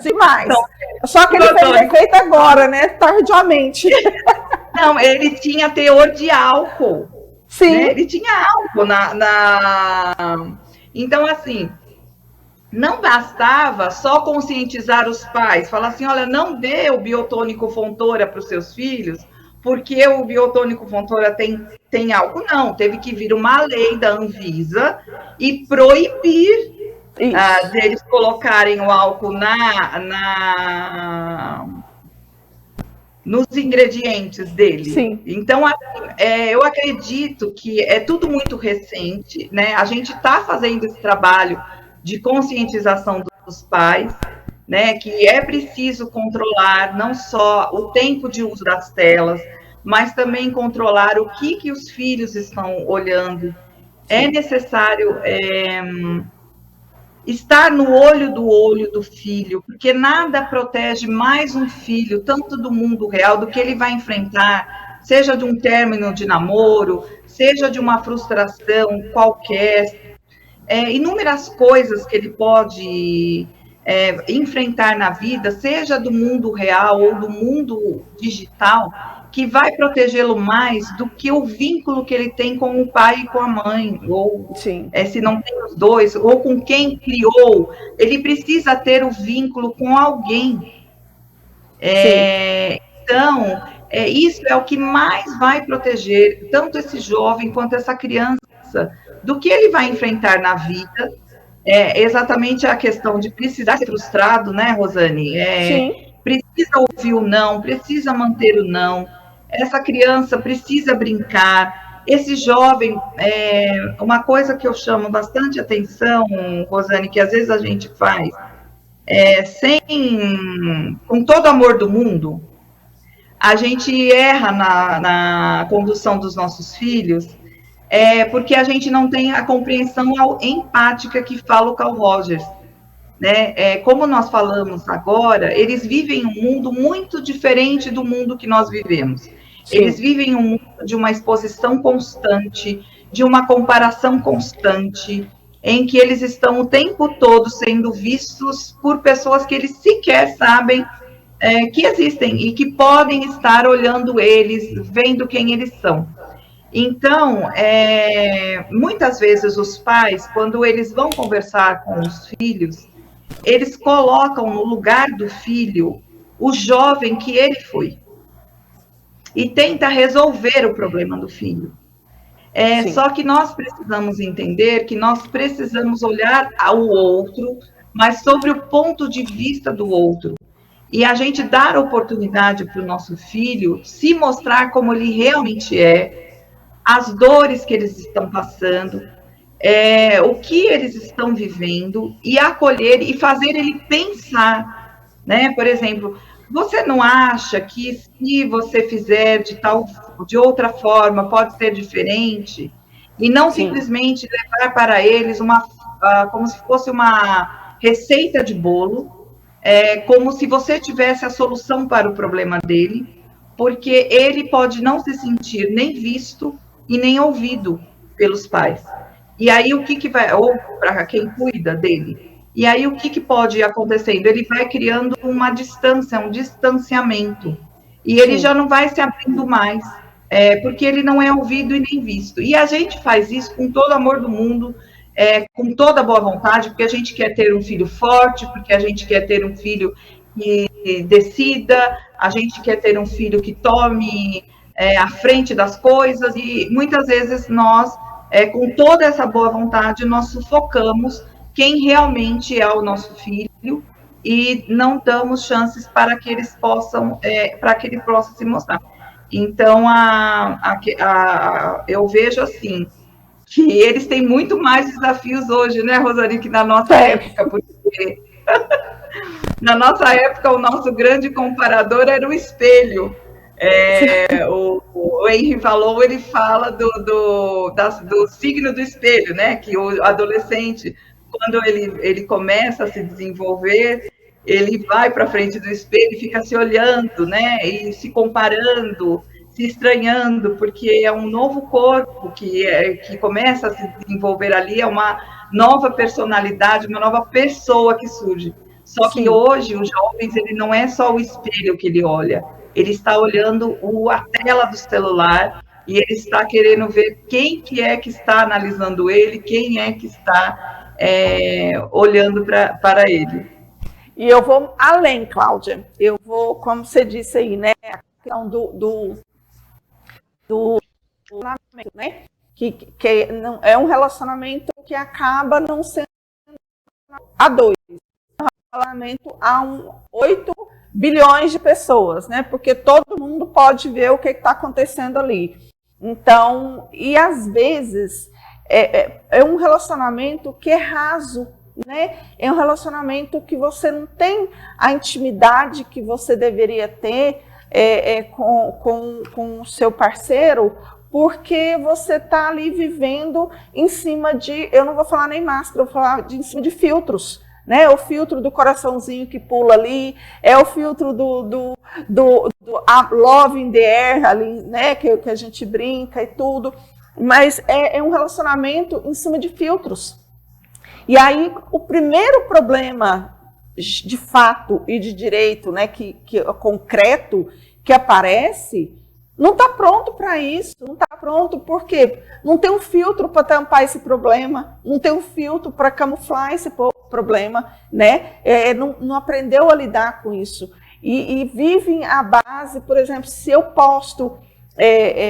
Demais. Então, só que ele fez efeito agora, né? Tardiamente. Não, ele tinha teor de álcool. Sim. Né? Ele tinha álcool Então, assim, não bastava só conscientizar os pais, falar assim, olha, não dê o biotônico Fontoura para os seus filhos, porque o biotônico Fontoura tem álcool. Não, teve que vir uma lei da Anvisa e proibir deles colocarem o álcool nos ingredientes dele. Sim. Então, eu acredito que é tudo muito recente, né? A gente está fazendo esse trabalho de conscientização dos pais, né? Que é preciso controlar não só o tempo de uso das telas, mas também controlar o que os filhos estão olhando. É necessário estar no olho do filho, porque nada protege mais um filho, tanto do mundo real, do que ele vai enfrentar, seja de um término de namoro, seja de uma frustração qualquer, inúmeras coisas que ele pode enfrentar na vida, seja do mundo real ou do mundo digital, que vai protegê-lo mais do que o vínculo que ele tem com o pai e com a mãe, ou se não tem os dois, ou com quem criou, ele precisa ter o vínculo com alguém. Então, isso é o que mais vai proteger tanto esse jovem quanto essa criança do que ele vai enfrentar na vida. Exatamente a questão de precisar ser frustrado, né, Rosane? Precisa ouvir o não, precisa manter o não. Essa criança precisa brincar. Esse jovem, uma coisa que eu chamo bastante atenção, Rosane, que às vezes a gente faz, com todo o amor do mundo, a gente erra na condução dos nossos filhos, porque a gente não tem a compreensão empática que fala o Carl Rogers. Né? Como nós falamos agora, eles vivem um mundo muito diferente do mundo que nós vivemos. Sim. Eles vivem um mundo de uma exposição constante, de uma comparação constante, em que eles estão o tempo todo sendo vistos por pessoas que eles sequer sabem que existem e que podem estar olhando eles, vendo quem eles são. Então, muitas vezes os pais, quando eles vão conversar com os filhos, eles colocam no lugar do filho o jovem que ele foi e tenta resolver o problema do filho. Só que nós precisamos entender que nós precisamos olhar ao outro, mas sobre o ponto de vista do outro. E a gente dar oportunidade para o nosso filho se mostrar como ele realmente é, as dores que eles estão passando, o que eles estão vivendo, e acolher e fazer ele pensar, né? Por exemplo, você não acha que se você fizer de outra forma pode ser diferente? E não simplesmente levar para eles como se fosse uma receita de bolo, como se você tivesse a solução para o problema dele, porque ele pode não se sentir nem visto e nem ouvido pelos pais. E aí o que vai, ou para quem cuida dele, e aí o que pode ir acontecendo? Ele vai criando uma distância, um distanciamento, e ele já não vai se abrindo mais, porque ele não é ouvido e nem visto. E a gente faz isso com todo o amor do mundo, com toda a boa vontade, porque a gente quer ter um filho forte, porque a gente quer ter um filho que decida, a gente quer ter um filho que tome à frente das coisas, e muitas vezes nós, com toda essa boa vontade, nós sufocamos quem realmente é o nosso filho e não damos chances para que eles possam, para que ele possa se mostrar. Então, eu vejo assim, que eles têm muito mais desafios hoje, né, Rosane, que na nossa época, porque na nossa época o nosso grande comparador era o espelho. O Henry Fallon, ele fala do signo do espelho, né? Que o adolescente, quando ele começa a se desenvolver, ele vai para frente do espelho e fica se olhando, né? E se comparando, se estranhando, porque é um novo corpo que começa a se desenvolver ali, é uma nova personalidade, uma nova pessoa que surge. Só que hoje, os jovens, ele não é só o espelho que ele olha, ele está olhando a tela do celular e ele está querendo ver quem que é que está analisando ele, quem é que está olhando para ele. E eu vou além, Cláudia. Eu vou, como você disse aí, né? A questão do relacionamento, né? Que não, é um relacionamento que acaba não sendo a dois. É um relacionamento a 8 bilhões de pessoas, né? Porque todo mundo pode ver o que está acontecendo ali. Então, e às vezes é um relacionamento que é raso, né? É um relacionamento que você não tem a intimidade que você deveria ter com o seu parceiro, porque você está ali vivendo em cima de, eu não vou falar nem máscara, eu vou falar em cima de filtros. Né, o filtro do coraçãozinho que pula ali, o filtro do love in the air ali, né, que a gente brinca e tudo, mas é um relacionamento em cima de filtros. E aí o primeiro problema de fato e de direito, né, que concreto que aparece, não está pronto para isso, não está pronto porque não tem um filtro para tampar esse problema, não tem um filtro para camuflar esse problema, né? Não aprendeu a lidar com isso. E vivem à base, por exemplo, se eu posto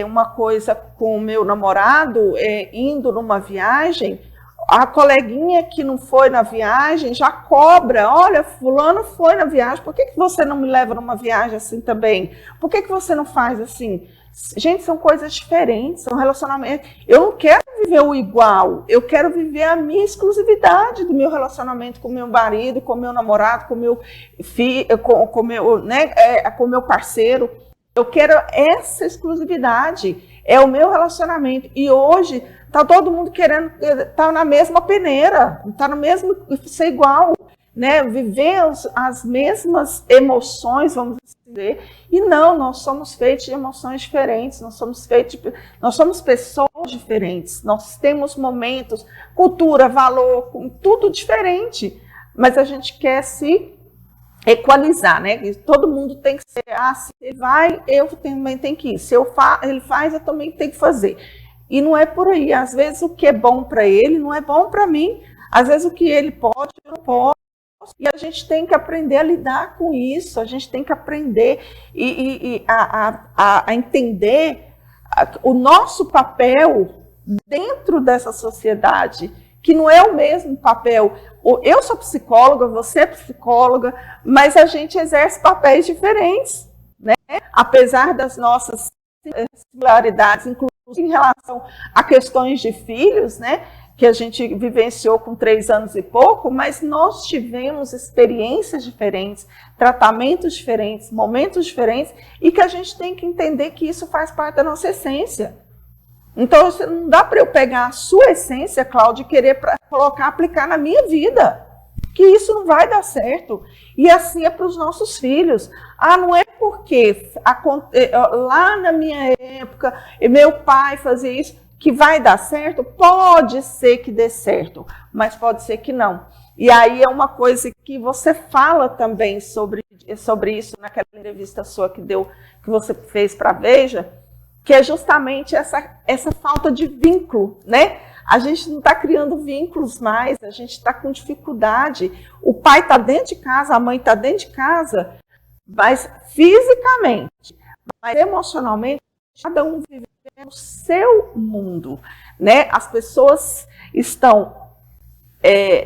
uma coisa com o meu namorado, indo numa viagem, a coleguinha que não foi na viagem já cobra, olha, fulano foi na viagem, por que você não me leva numa viagem assim também? Por que você não faz assim? Gente, são coisas diferentes, são relacionamentos. Eu não quero viver o igual, eu quero viver a minha exclusividade do meu relacionamento com o meu marido, com o meu namorado, com o meu filho, com o meu parceiro. Eu quero essa exclusividade, é o meu relacionamento. E hoje está todo mundo querendo estar na mesma peneira, está no mesmo, ser igual, né? Viver as mesmas emoções, vamos dizer. E não, nós somos feitos de emoções diferentes, nós somos pessoas diferentes, nós temos momentos, cultura, valor, tudo diferente, mas a gente quer se equalizar, né? Todo mundo tem que ser, se ele vai, eu também tenho que ir. Se ele faz, eu também tenho que fazer. E não é por aí. Às vezes o que é bom para ele não é bom para mim. Às vezes o que ele pode, eu não posso. E a gente tem que aprender a lidar com isso. A gente tem que aprender a entender o nosso papel dentro dessa sociedade, que não é o mesmo papel. Eu sou psicóloga, você é psicóloga, mas a gente exerce papéis diferentes, né? Apesar das nossas similaridades, inclusive em relação a questões de filhos, né? Que a gente vivenciou com 3 anos e pouco, mas nós tivemos experiências diferentes, tratamentos diferentes, momentos diferentes, e que a gente tem que entender que isso faz parte da nossa essência. Então, não dá para eu pegar a sua essência, Cláudia, e querer colocar, aplicar na minha vida, que isso não vai dar certo. E assim é para os nossos filhos. Não é porque lá na minha época, meu pai fazia isso, que vai dar certo. Pode ser que dê certo, mas pode ser que não. E aí é uma coisa que você fala também sobre isso naquela entrevista sua que você fez para a Veja, que é justamente essa falta de vínculo, né? A gente não está criando vínculos mais, a gente está com dificuldade. O pai está dentro de casa, a mãe está dentro de casa, mas fisicamente, mas emocionalmente, cada um vive no seu mundo, né? As pessoas estão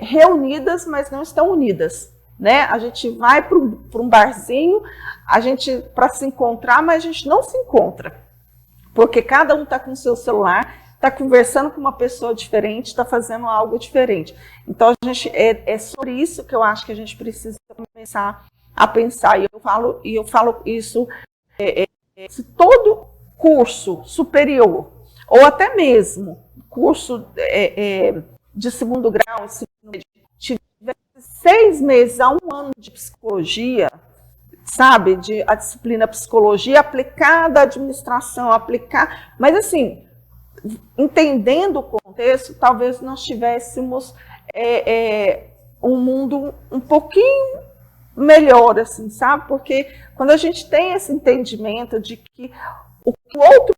reunidas, mas não estão unidas, né? A gente vai para um barzinho, para se encontrar, mas a gente não se encontra, porque cada um está com o seu celular, está conversando com uma pessoa diferente, está fazendo algo diferente. Então, é sobre isso que eu acho que a gente precisa começar a pensar. E eu falo isso, se todo curso superior, ou até mesmo curso de segundo grau, tiver 6 meses a 1 ano de psicologia, sabe, a disciplina psicologia aplicada à administração, mas assim, entendendo o contexto, talvez nós tivéssemos um mundo um pouquinho melhor, assim, sabe? Porque quando a gente tem esse entendimento de que o outro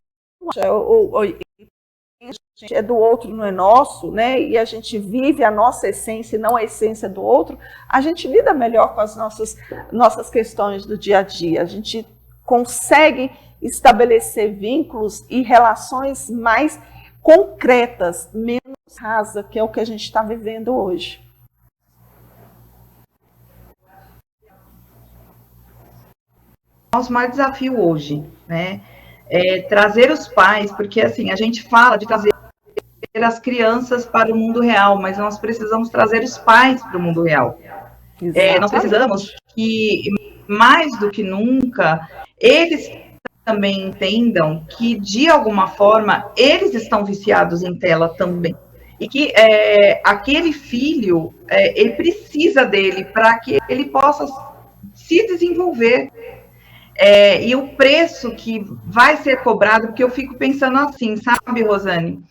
é do outro, não é nosso, né? E a gente vive a nossa essência e não a essência do outro, a gente lida melhor com as nossas questões do dia a dia. A gente consegue estabelecer vínculos e relações mais concretas, menos rasas, que é o que a gente está vivendo hoje. Nosso maior desafio hoje, né, é trazer os pais, porque assim, a gente fala de trazer as crianças para o mundo real, mas nós precisamos trazer os pais para o mundo real. Nós precisamos que, mais do que nunca, eles também entendam que, de alguma forma, eles estão viciados em tela também. E que aquele filho, ele precisa dele para que ele possa se desenvolver. E o preço que vai ser cobrado, porque eu fico pensando assim, sabe, Rosane?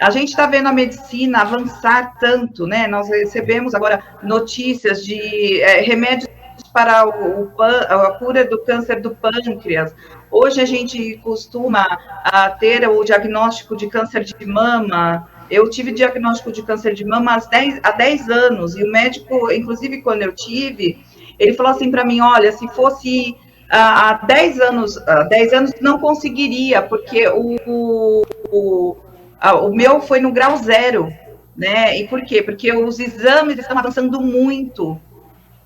A gente está vendo a medicina avançar tanto, né? Nós recebemos agora notícias de remédios para a cura do câncer do pâncreas. Hoje a gente costuma ter o diagnóstico de câncer de mama. Eu tive diagnóstico de câncer de mama há 10 anos, e o médico, inclusive quando eu tive, ele falou assim para mim, olha, se fosse há 10 anos não conseguiria, porque o meu foi no grau 0, né? E por quê? Porque os exames estão avançando muito.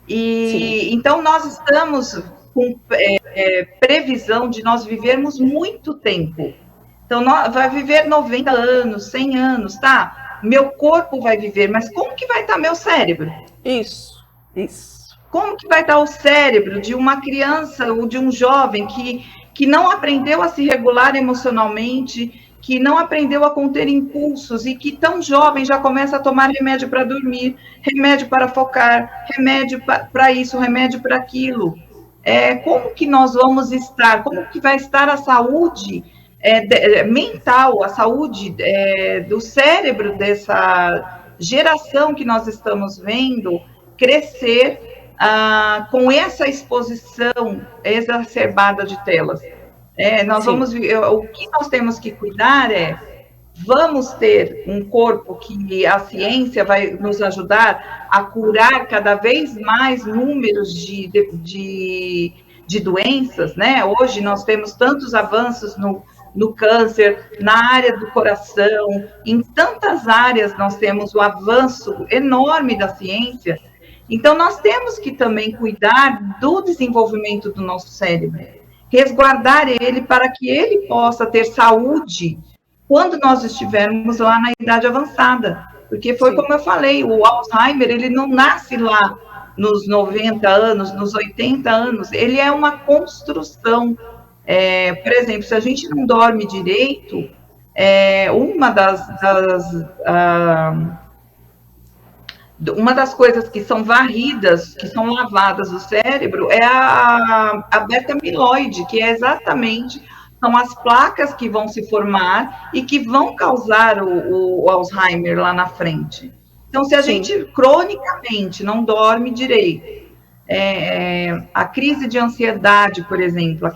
E então nós estamos com previsão de nós vivermos muito tempo. Então, vai viver 90 anos, 100 anos, tá? Meu corpo vai viver, mas como que vai estar meu cérebro? Isso. Como que vai estar o cérebro de uma criança ou de um jovem que não aprendeu a se regular emocionalmente, que não aprendeu a conter impulsos e que tão jovem já começa a tomar remédio para dormir, remédio para focar, remédio para isso, remédio para aquilo? Como que nós vamos estar? Como que vai estar a saúde mental, a saúde do cérebro dessa geração que nós estamos vendo crescer com essa exposição exacerbada de telas. Nós vamos, o que nós temos que cuidar vamos ter um corpo que a ciência vai nos ajudar a curar cada vez mais números de doenças, né? Hoje nós temos tantos avanços no câncer, na área do coração, em tantas áreas nós temos o avanço enorme da ciência. Então, nós temos que também cuidar do desenvolvimento do nosso cérebro, resguardar ele para que ele possa ter saúde quando nós estivermos lá na idade avançada. Porque foi como eu falei, o Alzheimer, ele não nasce lá nos 90 anos, nos 80 anos, ele é uma construção. Por exemplo, se a gente não dorme direito, uma das coisas que são varridas, que são lavadas do cérebro, é a beta-amiloide, que são as placas que vão se formar e que vão causar o Alzheimer lá na frente. Então, se a gente cronicamente não dorme direito, a crise de ansiedade, por exemplo,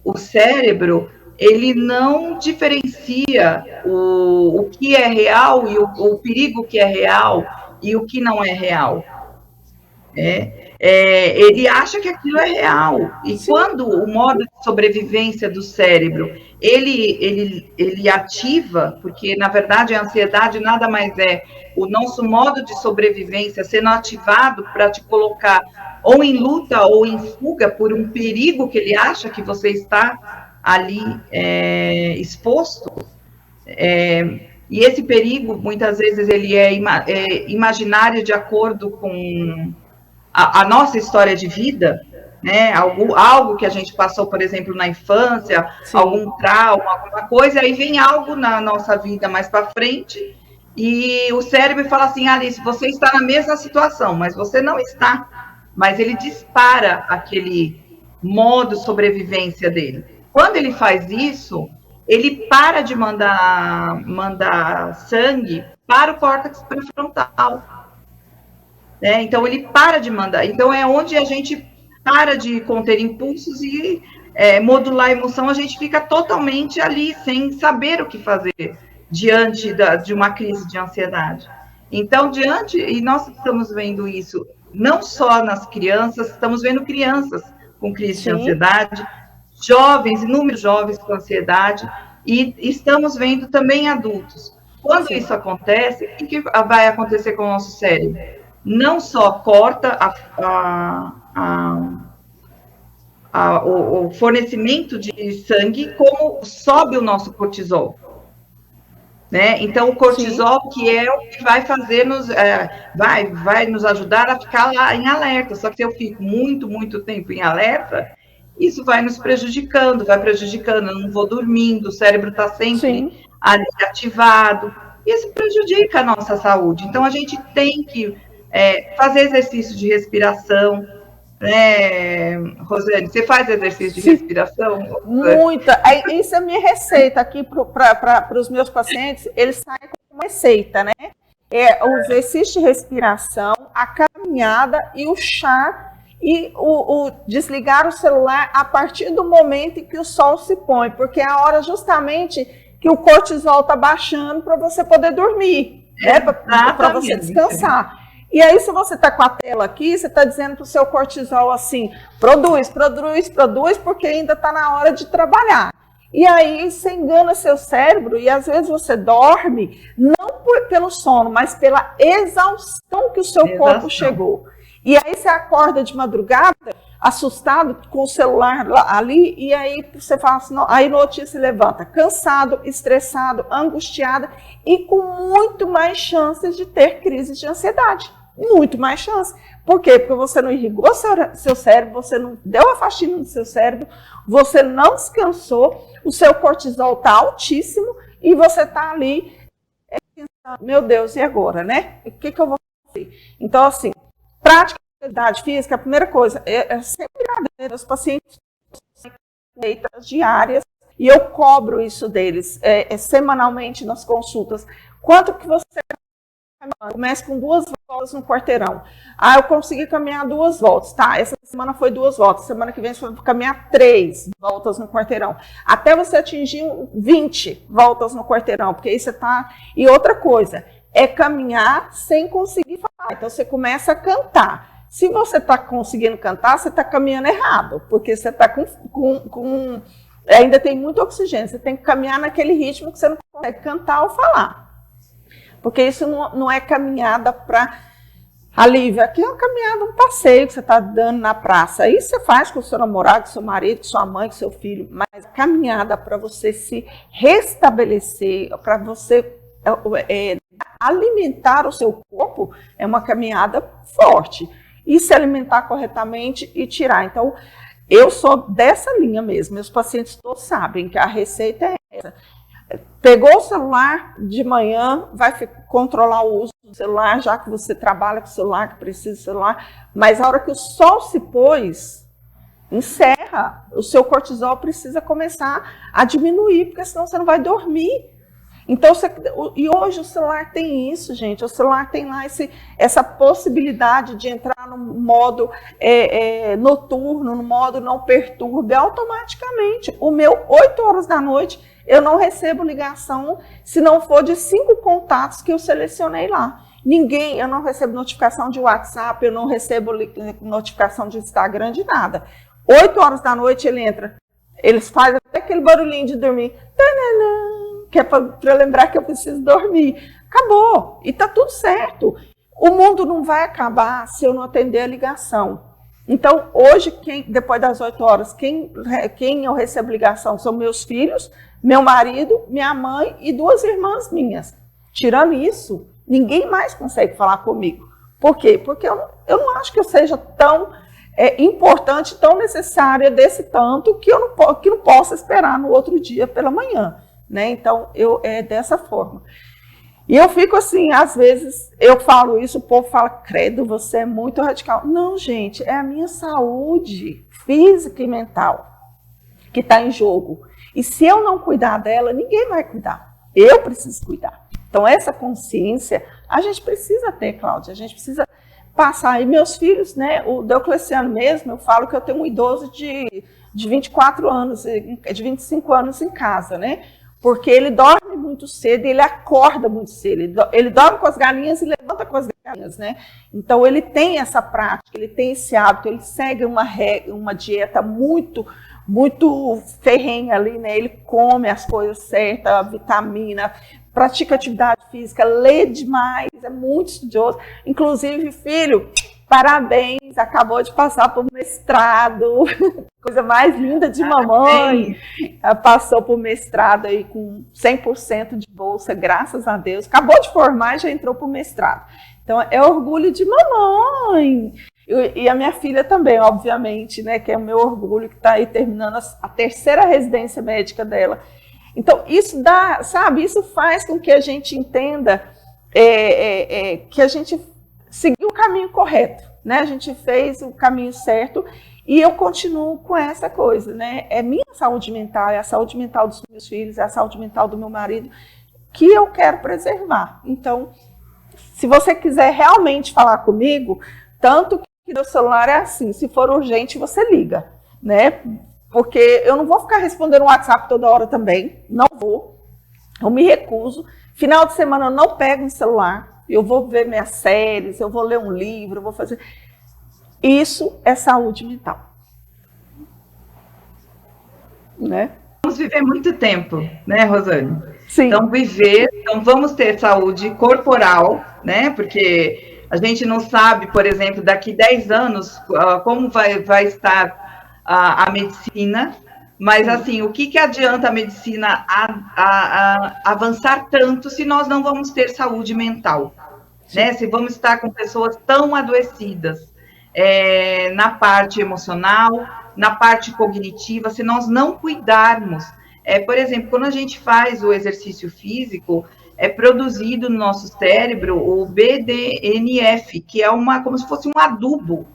o cérebro, ele não diferencia o que é real e o perigo que é real e o que não é real. Ele acha que aquilo é real. E quando o modo de sobrevivência do cérebro, ele ativa, porque, na verdade, a ansiedade nada mais é o nosso modo de sobrevivência sendo ativado para te colocar ou em luta ou em fuga por um perigo que ele acha que você está ali exposto. E esse perigo, muitas vezes, ele é imaginário de acordo com a nossa história de vida, né? Algo que a gente passou, por exemplo, na infância, algum trauma, alguma coisa, aí vem algo na nossa vida mais para frente, e o cérebro fala assim: Alice, você está na mesma situação, mas você não está. Mas ele dispara aquele modo de sobrevivência dele. Quando ele faz isso, ele para de mandar sangue para o córtex pré-frontal. Então, ele para de mandar. Então, é onde a gente para de conter impulsos e modular a emoção, a gente fica totalmente ali, sem saber o que fazer diante de uma crise de ansiedade. Então, e nós estamos vendo isso não só nas crianças, estamos vendo crianças com crise de ansiedade, jovens, inúmeros jovens com ansiedade, e estamos vendo também adultos. Quando isso acontece, o que vai acontecer com o nosso cérebro? Não só corta o fornecimento de sangue, como sobe o nosso cortisol. Né? Então, o cortisol, que é o que vai fazer vai nos ajudar a ficar lá em alerta. Só que se eu fico muito, muito tempo em alerta, isso vai nos prejudicando, eu não vou dormindo, o cérebro está sempre ali ativado. Isso prejudica a nossa saúde. Então, a gente tem que fazer exercício de respiração, né, Rosane? Você faz exercício de respiração? Muita. Isso é a minha receita aqui para os meus pacientes, eles saem com uma receita, né? O exercício de respiração, a caminhada e o chá e o desligar o celular a partir do momento em que o sol se põe, porque é a hora justamente que o cortisol está baixando para você poder dormir, para você descansar. E aí, se você está com a tela aqui, você está dizendo para o seu cortisol assim, produz, porque ainda está na hora de trabalhar. E aí, você engana seu cérebro e às vezes você dorme, não pelo sono, mas pela exaustão que o seu corpo chegou. E aí, você acorda de madrugada, assustado com o celular ali, e aí você fala assim, aí no outro dia se levanta cansado, estressado, angustiada e com muito mais chances de ter crises de ansiedade. Muito mais chance. Por quê? Porque você não irrigou seu cérebro, você não deu a faxina no seu cérebro, você não descansou, o seu cortisol está altíssimo e você está ali, meu Deus, e agora, né? O que eu vou fazer? Então, assim, prática de atividade física, a primeira coisa, sempre os pacientes diárias, e eu cobro isso deles semanalmente nas consultas. Quanto que você Comece com 2 voltas no quarteirão. Ah, eu consegui caminhar 2 voltas. Tá, essa semana foi 2 voltas. Semana que vem você vai caminhar 3 voltas no quarteirão. Até você atingir 20 voltas no quarteirão. Porque aí você tá... E outra coisa, é caminhar sem conseguir falar. Então você começa a cantar. Se você está conseguindo cantar, você está caminhando errado. Porque você está ainda tem muito oxigênio. Você tem que caminhar naquele ritmo que você não consegue cantar ou falar. Porque isso não é caminhada para alívio. Aqui é uma caminhada, um passeio que você está dando na praça. Isso você faz com o seu namorado, com o seu marido, com sua mãe, com seu filho. Mas caminhada para você se restabelecer, para você alimentar o seu corpo, é uma caminhada forte. E se alimentar corretamente e tirar. Então, eu sou dessa linha mesmo. Meus pacientes todos sabem que a receita é essa. Pegou o celular de manhã, vai controlar o uso do celular, já que você trabalha com o celular, que precisa do celular, mas a hora que o sol se pôs, encerra, o seu cortisol precisa começar a diminuir, porque senão você não vai dormir. Então, e hoje o celular tem isso, gente, o celular tem lá essa possibilidade de entrar no modo noturno, no modo não perturbe, automaticamente. O meu, 8 horas da noite, eu não recebo ligação se não for de 5 contatos que eu selecionei lá. Eu não recebo notificação de WhatsApp, eu não recebo notificação de Instagram, de nada. 8 horas da noite ele entra, eles fazem até aquele barulhinho de dormir, que é para eu lembrar que eu preciso dormir. Acabou, e tá tudo certo. O mundo não vai acabar se eu não atender a ligação. Então, hoje, depois das 8 horas, quem eu recebo ligação são meus filhos, meu marido, minha mãe e 2 irmãs minhas. Tirando isso, ninguém mais consegue falar comigo. Por quê? Porque eu não acho que eu seja tão importante, tão necessária desse tanto que eu não possa esperar no outro dia pela manhã. Né? Então, é dessa forma. E eu fico assim, às vezes, eu falo isso, o povo fala, credo, você é muito radical. Não, gente, é a minha saúde física e mental que está em jogo. E se eu não cuidar dela, ninguém vai cuidar. Eu preciso cuidar. Então, essa consciência, a gente precisa ter, Cláudia, a gente precisa passar. E meus filhos, né, o Diocleciano mesmo, eu falo que eu tenho um idoso de 24 anos, de 25 anos em casa, né? Porque ele dorme muito cedo e ele acorda muito cedo. Ele dorme com as galinhas e levanta com as galinhas, né? Então, ele tem essa prática, ele tem esse hábito, ele segue uma dieta muito, muito ferrenha ali, né? Ele come as coisas certas, vitamina, pratica atividade física, lê demais, é muito estudioso. Inclusive, filho, parabéns, acabou de passar por mestrado, coisa mais linda de mamãe. Ela passou por mestrado aí com 100% de bolsa, graças a Deus. Acabou de formar e já entrou por mestrado. Então, é orgulho de mamãe. E a minha filha também, obviamente, né, que é o meu orgulho, que está aí terminando a 3ª residência médica dela. Então, isso dá, sabe, isso faz com que a gente entenda que a gente seguiu o caminho correto, né? A gente fez o caminho certo e eu continuo com essa coisa, né? É minha saúde mental, é a saúde mental dos meus filhos, é a saúde mental do meu marido que eu quero preservar. Então, se você quiser realmente falar comigo, tanto que meu celular é assim, se for urgente, você liga, né? Porque eu não vou ficar respondendo o WhatsApp toda hora também, não vou, eu me recuso. Final de semana eu não pego no celular, eu vou ver minhas séries, eu vou ler um livro, eu vou fazer... Isso é saúde mental. Né? Vamos viver muito tempo, né, Rosane? Sim. Então vamos ter saúde corporal, né? Porque a gente não sabe, por exemplo, daqui 10 anos, como vai estar a medicina, mas assim, o que adianta a medicina avançar tanto se nós não vamos ter saúde mental? Né? Se vamos estar com pessoas tão adoecidas na parte emocional, na parte cognitiva, se nós não cuidarmos. Por exemplo, quando a gente faz o exercício físico, é produzido no nosso cérebro o BDNF, que é como se fosse um adubo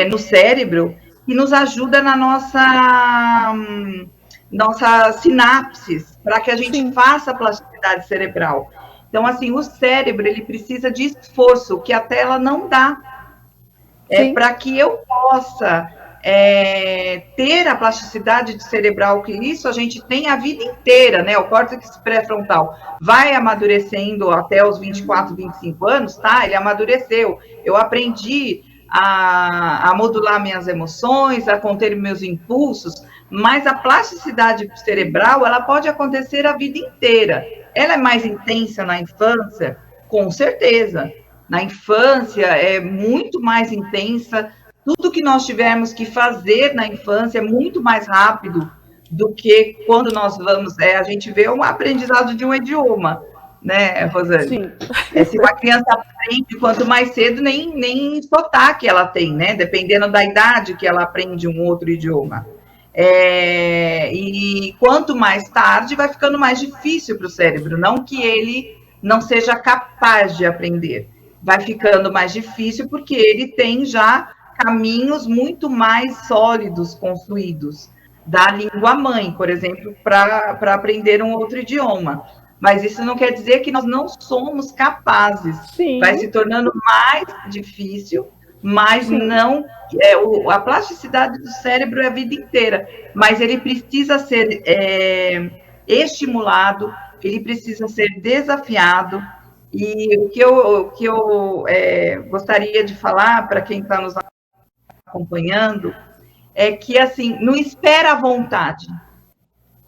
no cérebro, que nos ajuda na nossa sinapses, para que a gente faça a plasticidade cerebral. Então, assim, o cérebro, ele precisa de esforço, que a tela não dá. Para que eu possa ter a plasticidade cerebral, que isso a gente tem a vida inteira, né? O córtex pré-frontal vai amadurecendo até os 24, 25 anos, tá? Ele amadureceu. Eu aprendi a modular minhas emoções, a conter meus impulsos, mas a plasticidade cerebral, ela pode acontecer a vida inteira. Ela é mais intensa na infância? Com certeza. Na infância é muito mais intensa, tudo que nós tivermos que fazer na infância é muito mais rápido do que quando nós vamos, a gente vê um aprendizado de um idioma, né, Rosane? Sim. Se uma criança aprende, quanto mais cedo, nem sotaque ela tem, né, dependendo da idade que ela aprende um outro idioma. E quanto mais tarde, vai ficando mais difícil para o cérebro, não que ele não seja capaz de aprender, vai ficando mais difícil porque ele tem já caminhos muito mais sólidos construídos da língua mãe, por exemplo, para aprender um outro idioma. Mas isso não quer dizer que nós não somos capazes. Sim. Vai se tornando mais difícil, mas sim, não... a plasticidade do cérebro é a vida inteira, mas ele precisa ser estimulado, ele precisa ser desafiado. E o que eu gostaria de falar para quem está nos acompanhando é que, assim, não espera a vontade,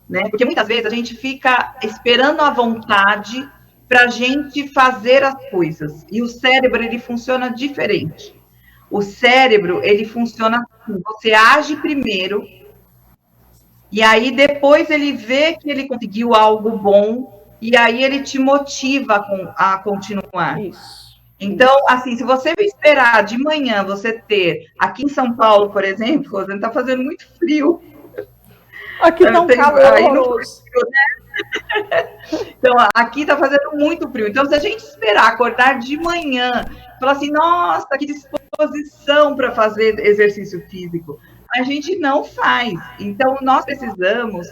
né? Porque muitas vezes a gente fica esperando a vontade para a gente fazer as coisas. E o cérebro, ele funciona diferente. O cérebro, ele funciona assim, você age primeiro, e aí depois ele vê que ele conseguiu algo bom, e aí ele te motiva a continuar. Isso. Então, assim, se você esperar de manhã você ter, aqui em São Paulo, por exemplo, Rosane, está fazendo muito frio. Aqui não calor. Né? Então, aqui está fazendo muito frio. Então, se a gente esperar acordar de manhã, falar assim, nossa, que disposição para fazer exercício físico, a gente não faz. Então, nós precisamos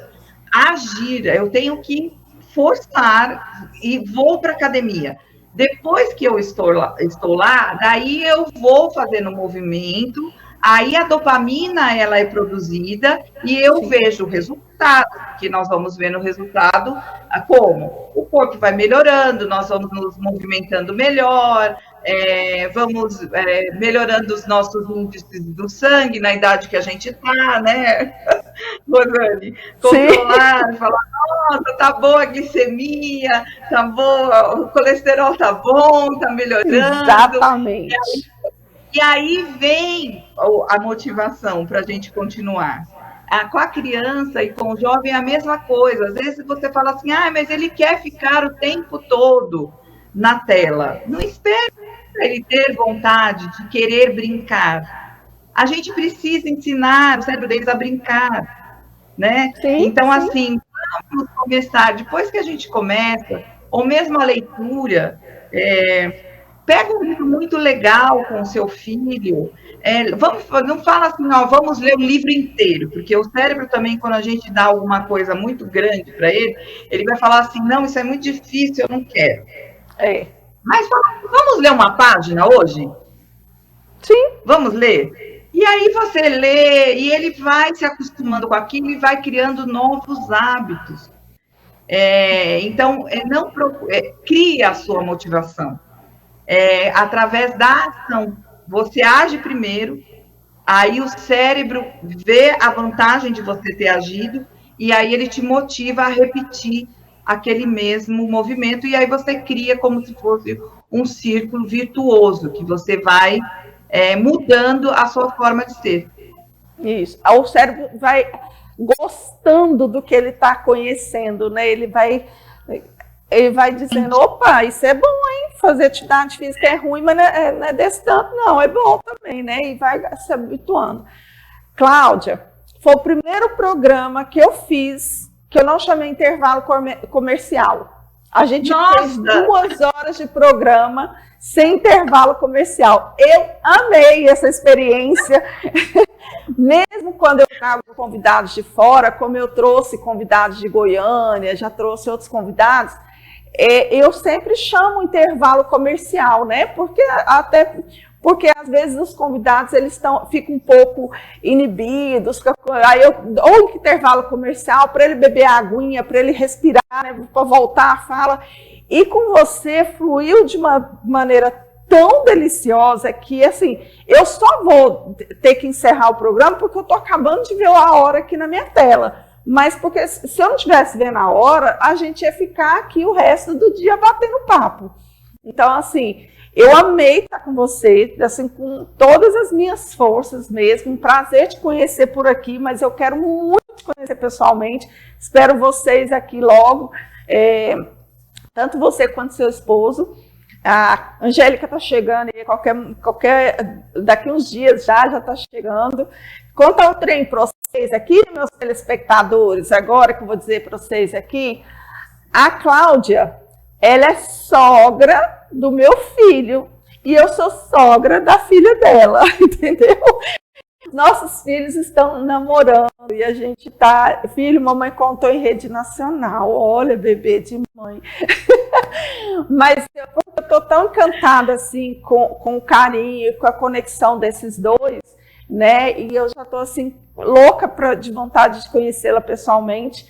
agir. Eu tenho que forçar e vou para a academia. Depois que eu estou lá, daí eu vou fazendo movimento, aí a dopamina ela é produzida e eu Sim. vejo o resultado, que nós vamos ver no resultado como o corpo vai melhorando, nós vamos nos movimentando melhor, vamos melhorando os nossos índices do sangue na idade que a gente está, né, Rosane? Controlar, falar, nossa, tá boa a glicemia, tá boa, o colesterol tá bom, tá melhorando. Exatamente. E aí vem a motivação para a gente continuar. Com a criança e com o jovem é a mesma coisa. Às vezes você fala assim, mas ele quer ficar o tempo todo na tela. Não espere ele ter vontade de querer brincar. A gente precisa ensinar o cérebro deles a brincar, né? Sim, então, sim. assim, vamos começar, depois que a gente começa, ou mesmo a leitura, pega um livro muito legal com o seu filho, não fala assim, vamos ler o livro inteiro, porque o cérebro também, quando a gente dá alguma coisa muito grande para ele vai falar assim, não, isso é muito difícil, eu não quero. Mas vamos ler uma página hoje? Sim. Vamos ler? E aí você lê, e ele vai se acostumando com aquilo e vai criando novos hábitos. Então, cria a sua motivação. Através da ação. Você age primeiro, aí o cérebro vê a vantagem de você ter agido, e aí ele te motiva a repetir aquele mesmo movimento, e aí você cria como se fosse um círculo virtuoso, que você vai mudando a sua forma de ser. Isso. O cérebro vai gostando do que ele está conhecendo, né? Ele vai dizendo, opa, isso é bom, hein? Fazer atividade física é ruim, mas não é desse tanto, não. É bom também, né? E vai se habituando. Cláudia, foi o primeiro programa que eu fiz, que eu não chamei intervalo comercial. A gente fez 2 horas de programa sem intervalo comercial. Eu amei essa experiência. Mesmo quando eu trago convidados de fora, como eu trouxe convidados de Goiânia, já trouxe outros convidados, eu sempre chamo o intervalo comercial, né? Porque às vezes os convidados eles ficam um pouco inibidos, aí ou intervalo comercial para ele beber a aguinha, para ele respirar, né? Para voltar à fala. E com você fluiu de uma maneira tão deliciosa que, assim, eu só vou ter que encerrar o programa porque eu estou acabando de ver a hora aqui na minha tela. Mas porque se eu não estivesse vendo a hora, a gente ia ficar aqui o resto do dia batendo papo. Então, assim, eu amei estar com você, assim, com todas as minhas forças mesmo. Um prazer te conhecer por aqui, mas eu quero muito te conhecer pessoalmente. Espero vocês aqui logo, tanto você quanto seu esposo. A Angélica está chegando aí, daqui uns dias já está chegando. Conta um trem para vocês aqui, meus telespectadores, agora que eu vou dizer para vocês aqui. A Cláudia, ela é sogra do meu filho e eu sou sogra da filha dela, entendeu? Nossos filhos estão namorando e a gente tá... Filho, mamãe contou em rede nacional. Olha, bebê de mãe. Mas eu estou tão encantada assim, com o carinho e com a conexão desses dois, né? E eu já estou assim, louca de vontade de conhecê-la pessoalmente.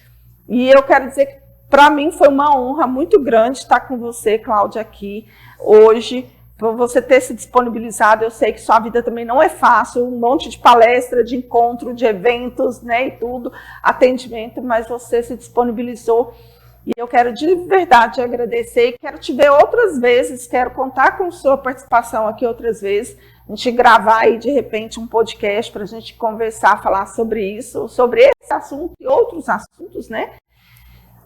E eu quero dizer que para mim foi uma honra muito grande estar com você, Cláudia, aqui hoje. Por você ter se disponibilizado, eu sei que sua vida também não é fácil, um monte de palestra, de encontro, de eventos, né, e tudo, atendimento, mas você se disponibilizou e eu quero de verdade agradecer e quero te ver outras vezes, quero contar com sua participação aqui outras vezes, a gente gravar aí de repente um podcast para a gente conversar, falar sobre isso, sobre esse assunto e outros assuntos, né?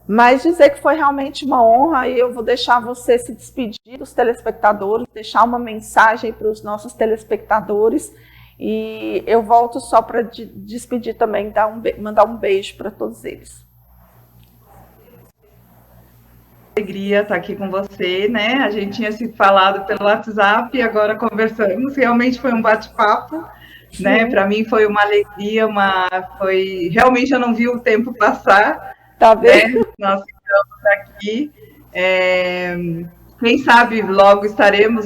Mas dizer que foi realmente uma honra e eu vou deixar você se despedir dos telespectadores, deixar uma mensagem para os nossos telespectadores e eu volto só para despedir também, mandar um beijo para todos eles. Alegria estar aqui com você, né? A gente tinha se falado pelo WhatsApp e agora conversamos. Realmente foi um bate-papo, né? Para mim foi uma alegria, realmente eu não vi o tempo passar. Tá vendo? Nós ficamos aqui. Quem sabe logo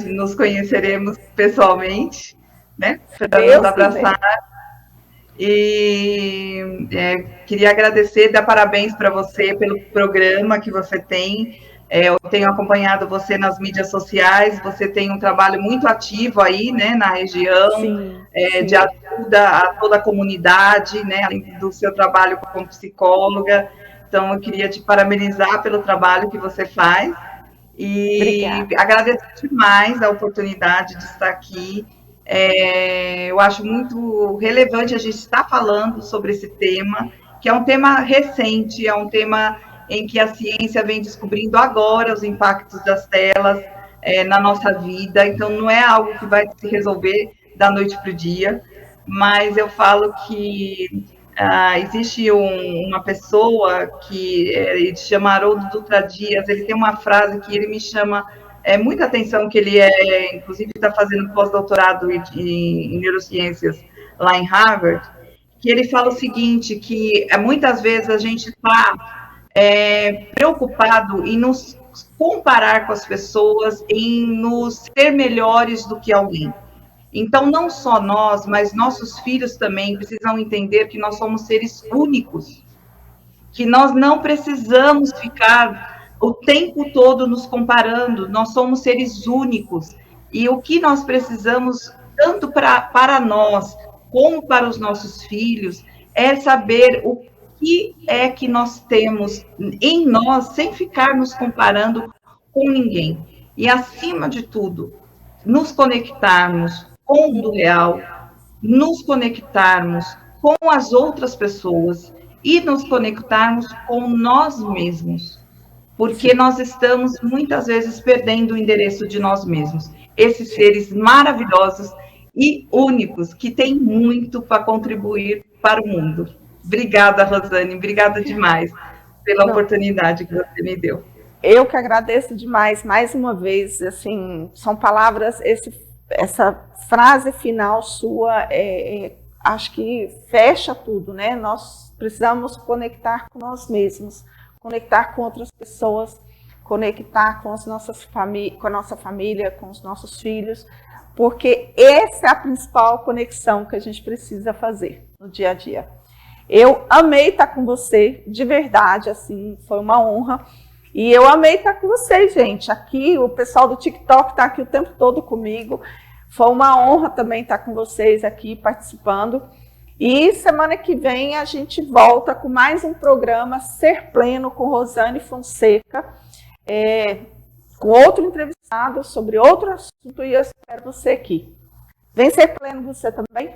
nos conheceremos pessoalmente, né? Para nos abraçar. E queria agradecer, dar parabéns para você pelo programa que você tem. Eu tenho acompanhado você nas mídias sociais, você tem um trabalho muito ativo aí, né, na região, sim. De ajuda a toda a comunidade, né, além do seu trabalho como psicóloga. Então, eu queria te parabenizar pelo trabalho que você faz e agradecer demais a oportunidade de estar aqui. Eu acho muito relevante a gente estar falando sobre esse tema, que é um tema recente, é um tema em que a ciência vem descobrindo agora os impactos das telas na nossa vida. Então, não é algo que vai se resolver da noite para o dia, mas eu falo que existe uma pessoa que ele chama Haroldo Dutra Dias, ele tem uma frase que ele me chama muita atenção, que ele inclusive está fazendo pós-doutorado em neurociências lá em Harvard, que ele fala o seguinte, que muitas vezes a gente está preocupado em nos comparar com as pessoas, em nos ser melhores do que alguém. Então, não só nós, mas nossos filhos também precisam entender que nós somos seres únicos, que nós não precisamos ficar o tempo todo nos comparando, nós somos seres únicos, e o que nós precisamos, tanto para nós, como para os nossos filhos, é saber o que é que nós temos em nós, sem ficar nos comparando com ninguém. E, acima de tudo, nos conectarmos com o mundo real, nos conectarmos com as outras pessoas e nos conectarmos com nós mesmos, porque nós estamos muitas vezes perdendo o endereço de nós mesmos. Esses seres maravilhosos e únicos que têm muito para contribuir para o mundo. Obrigada, Rosane, obrigada demais pela oportunidade que você me deu. Eu que agradeço demais, mais uma vez, assim, são palavras, essa frase final sua, acho que fecha tudo, né? Nós precisamos conectar com nós mesmos, conectar com outras pessoas, conectar com, com a nossa família, com os nossos filhos, porque essa é a principal conexão que a gente precisa fazer no dia a dia. Eu amei estar com você, de verdade, assim, foi uma honra. E eu amei estar com vocês, gente. Aqui, o pessoal do TikTok está aqui o tempo todo comigo. Foi uma honra também estar com vocês aqui participando. E semana que vem a gente volta com mais um programa Ser Pleno com Rosane Fonseca, com outro entrevistado sobre outro assunto, e eu espero você aqui. Vem ser pleno você também?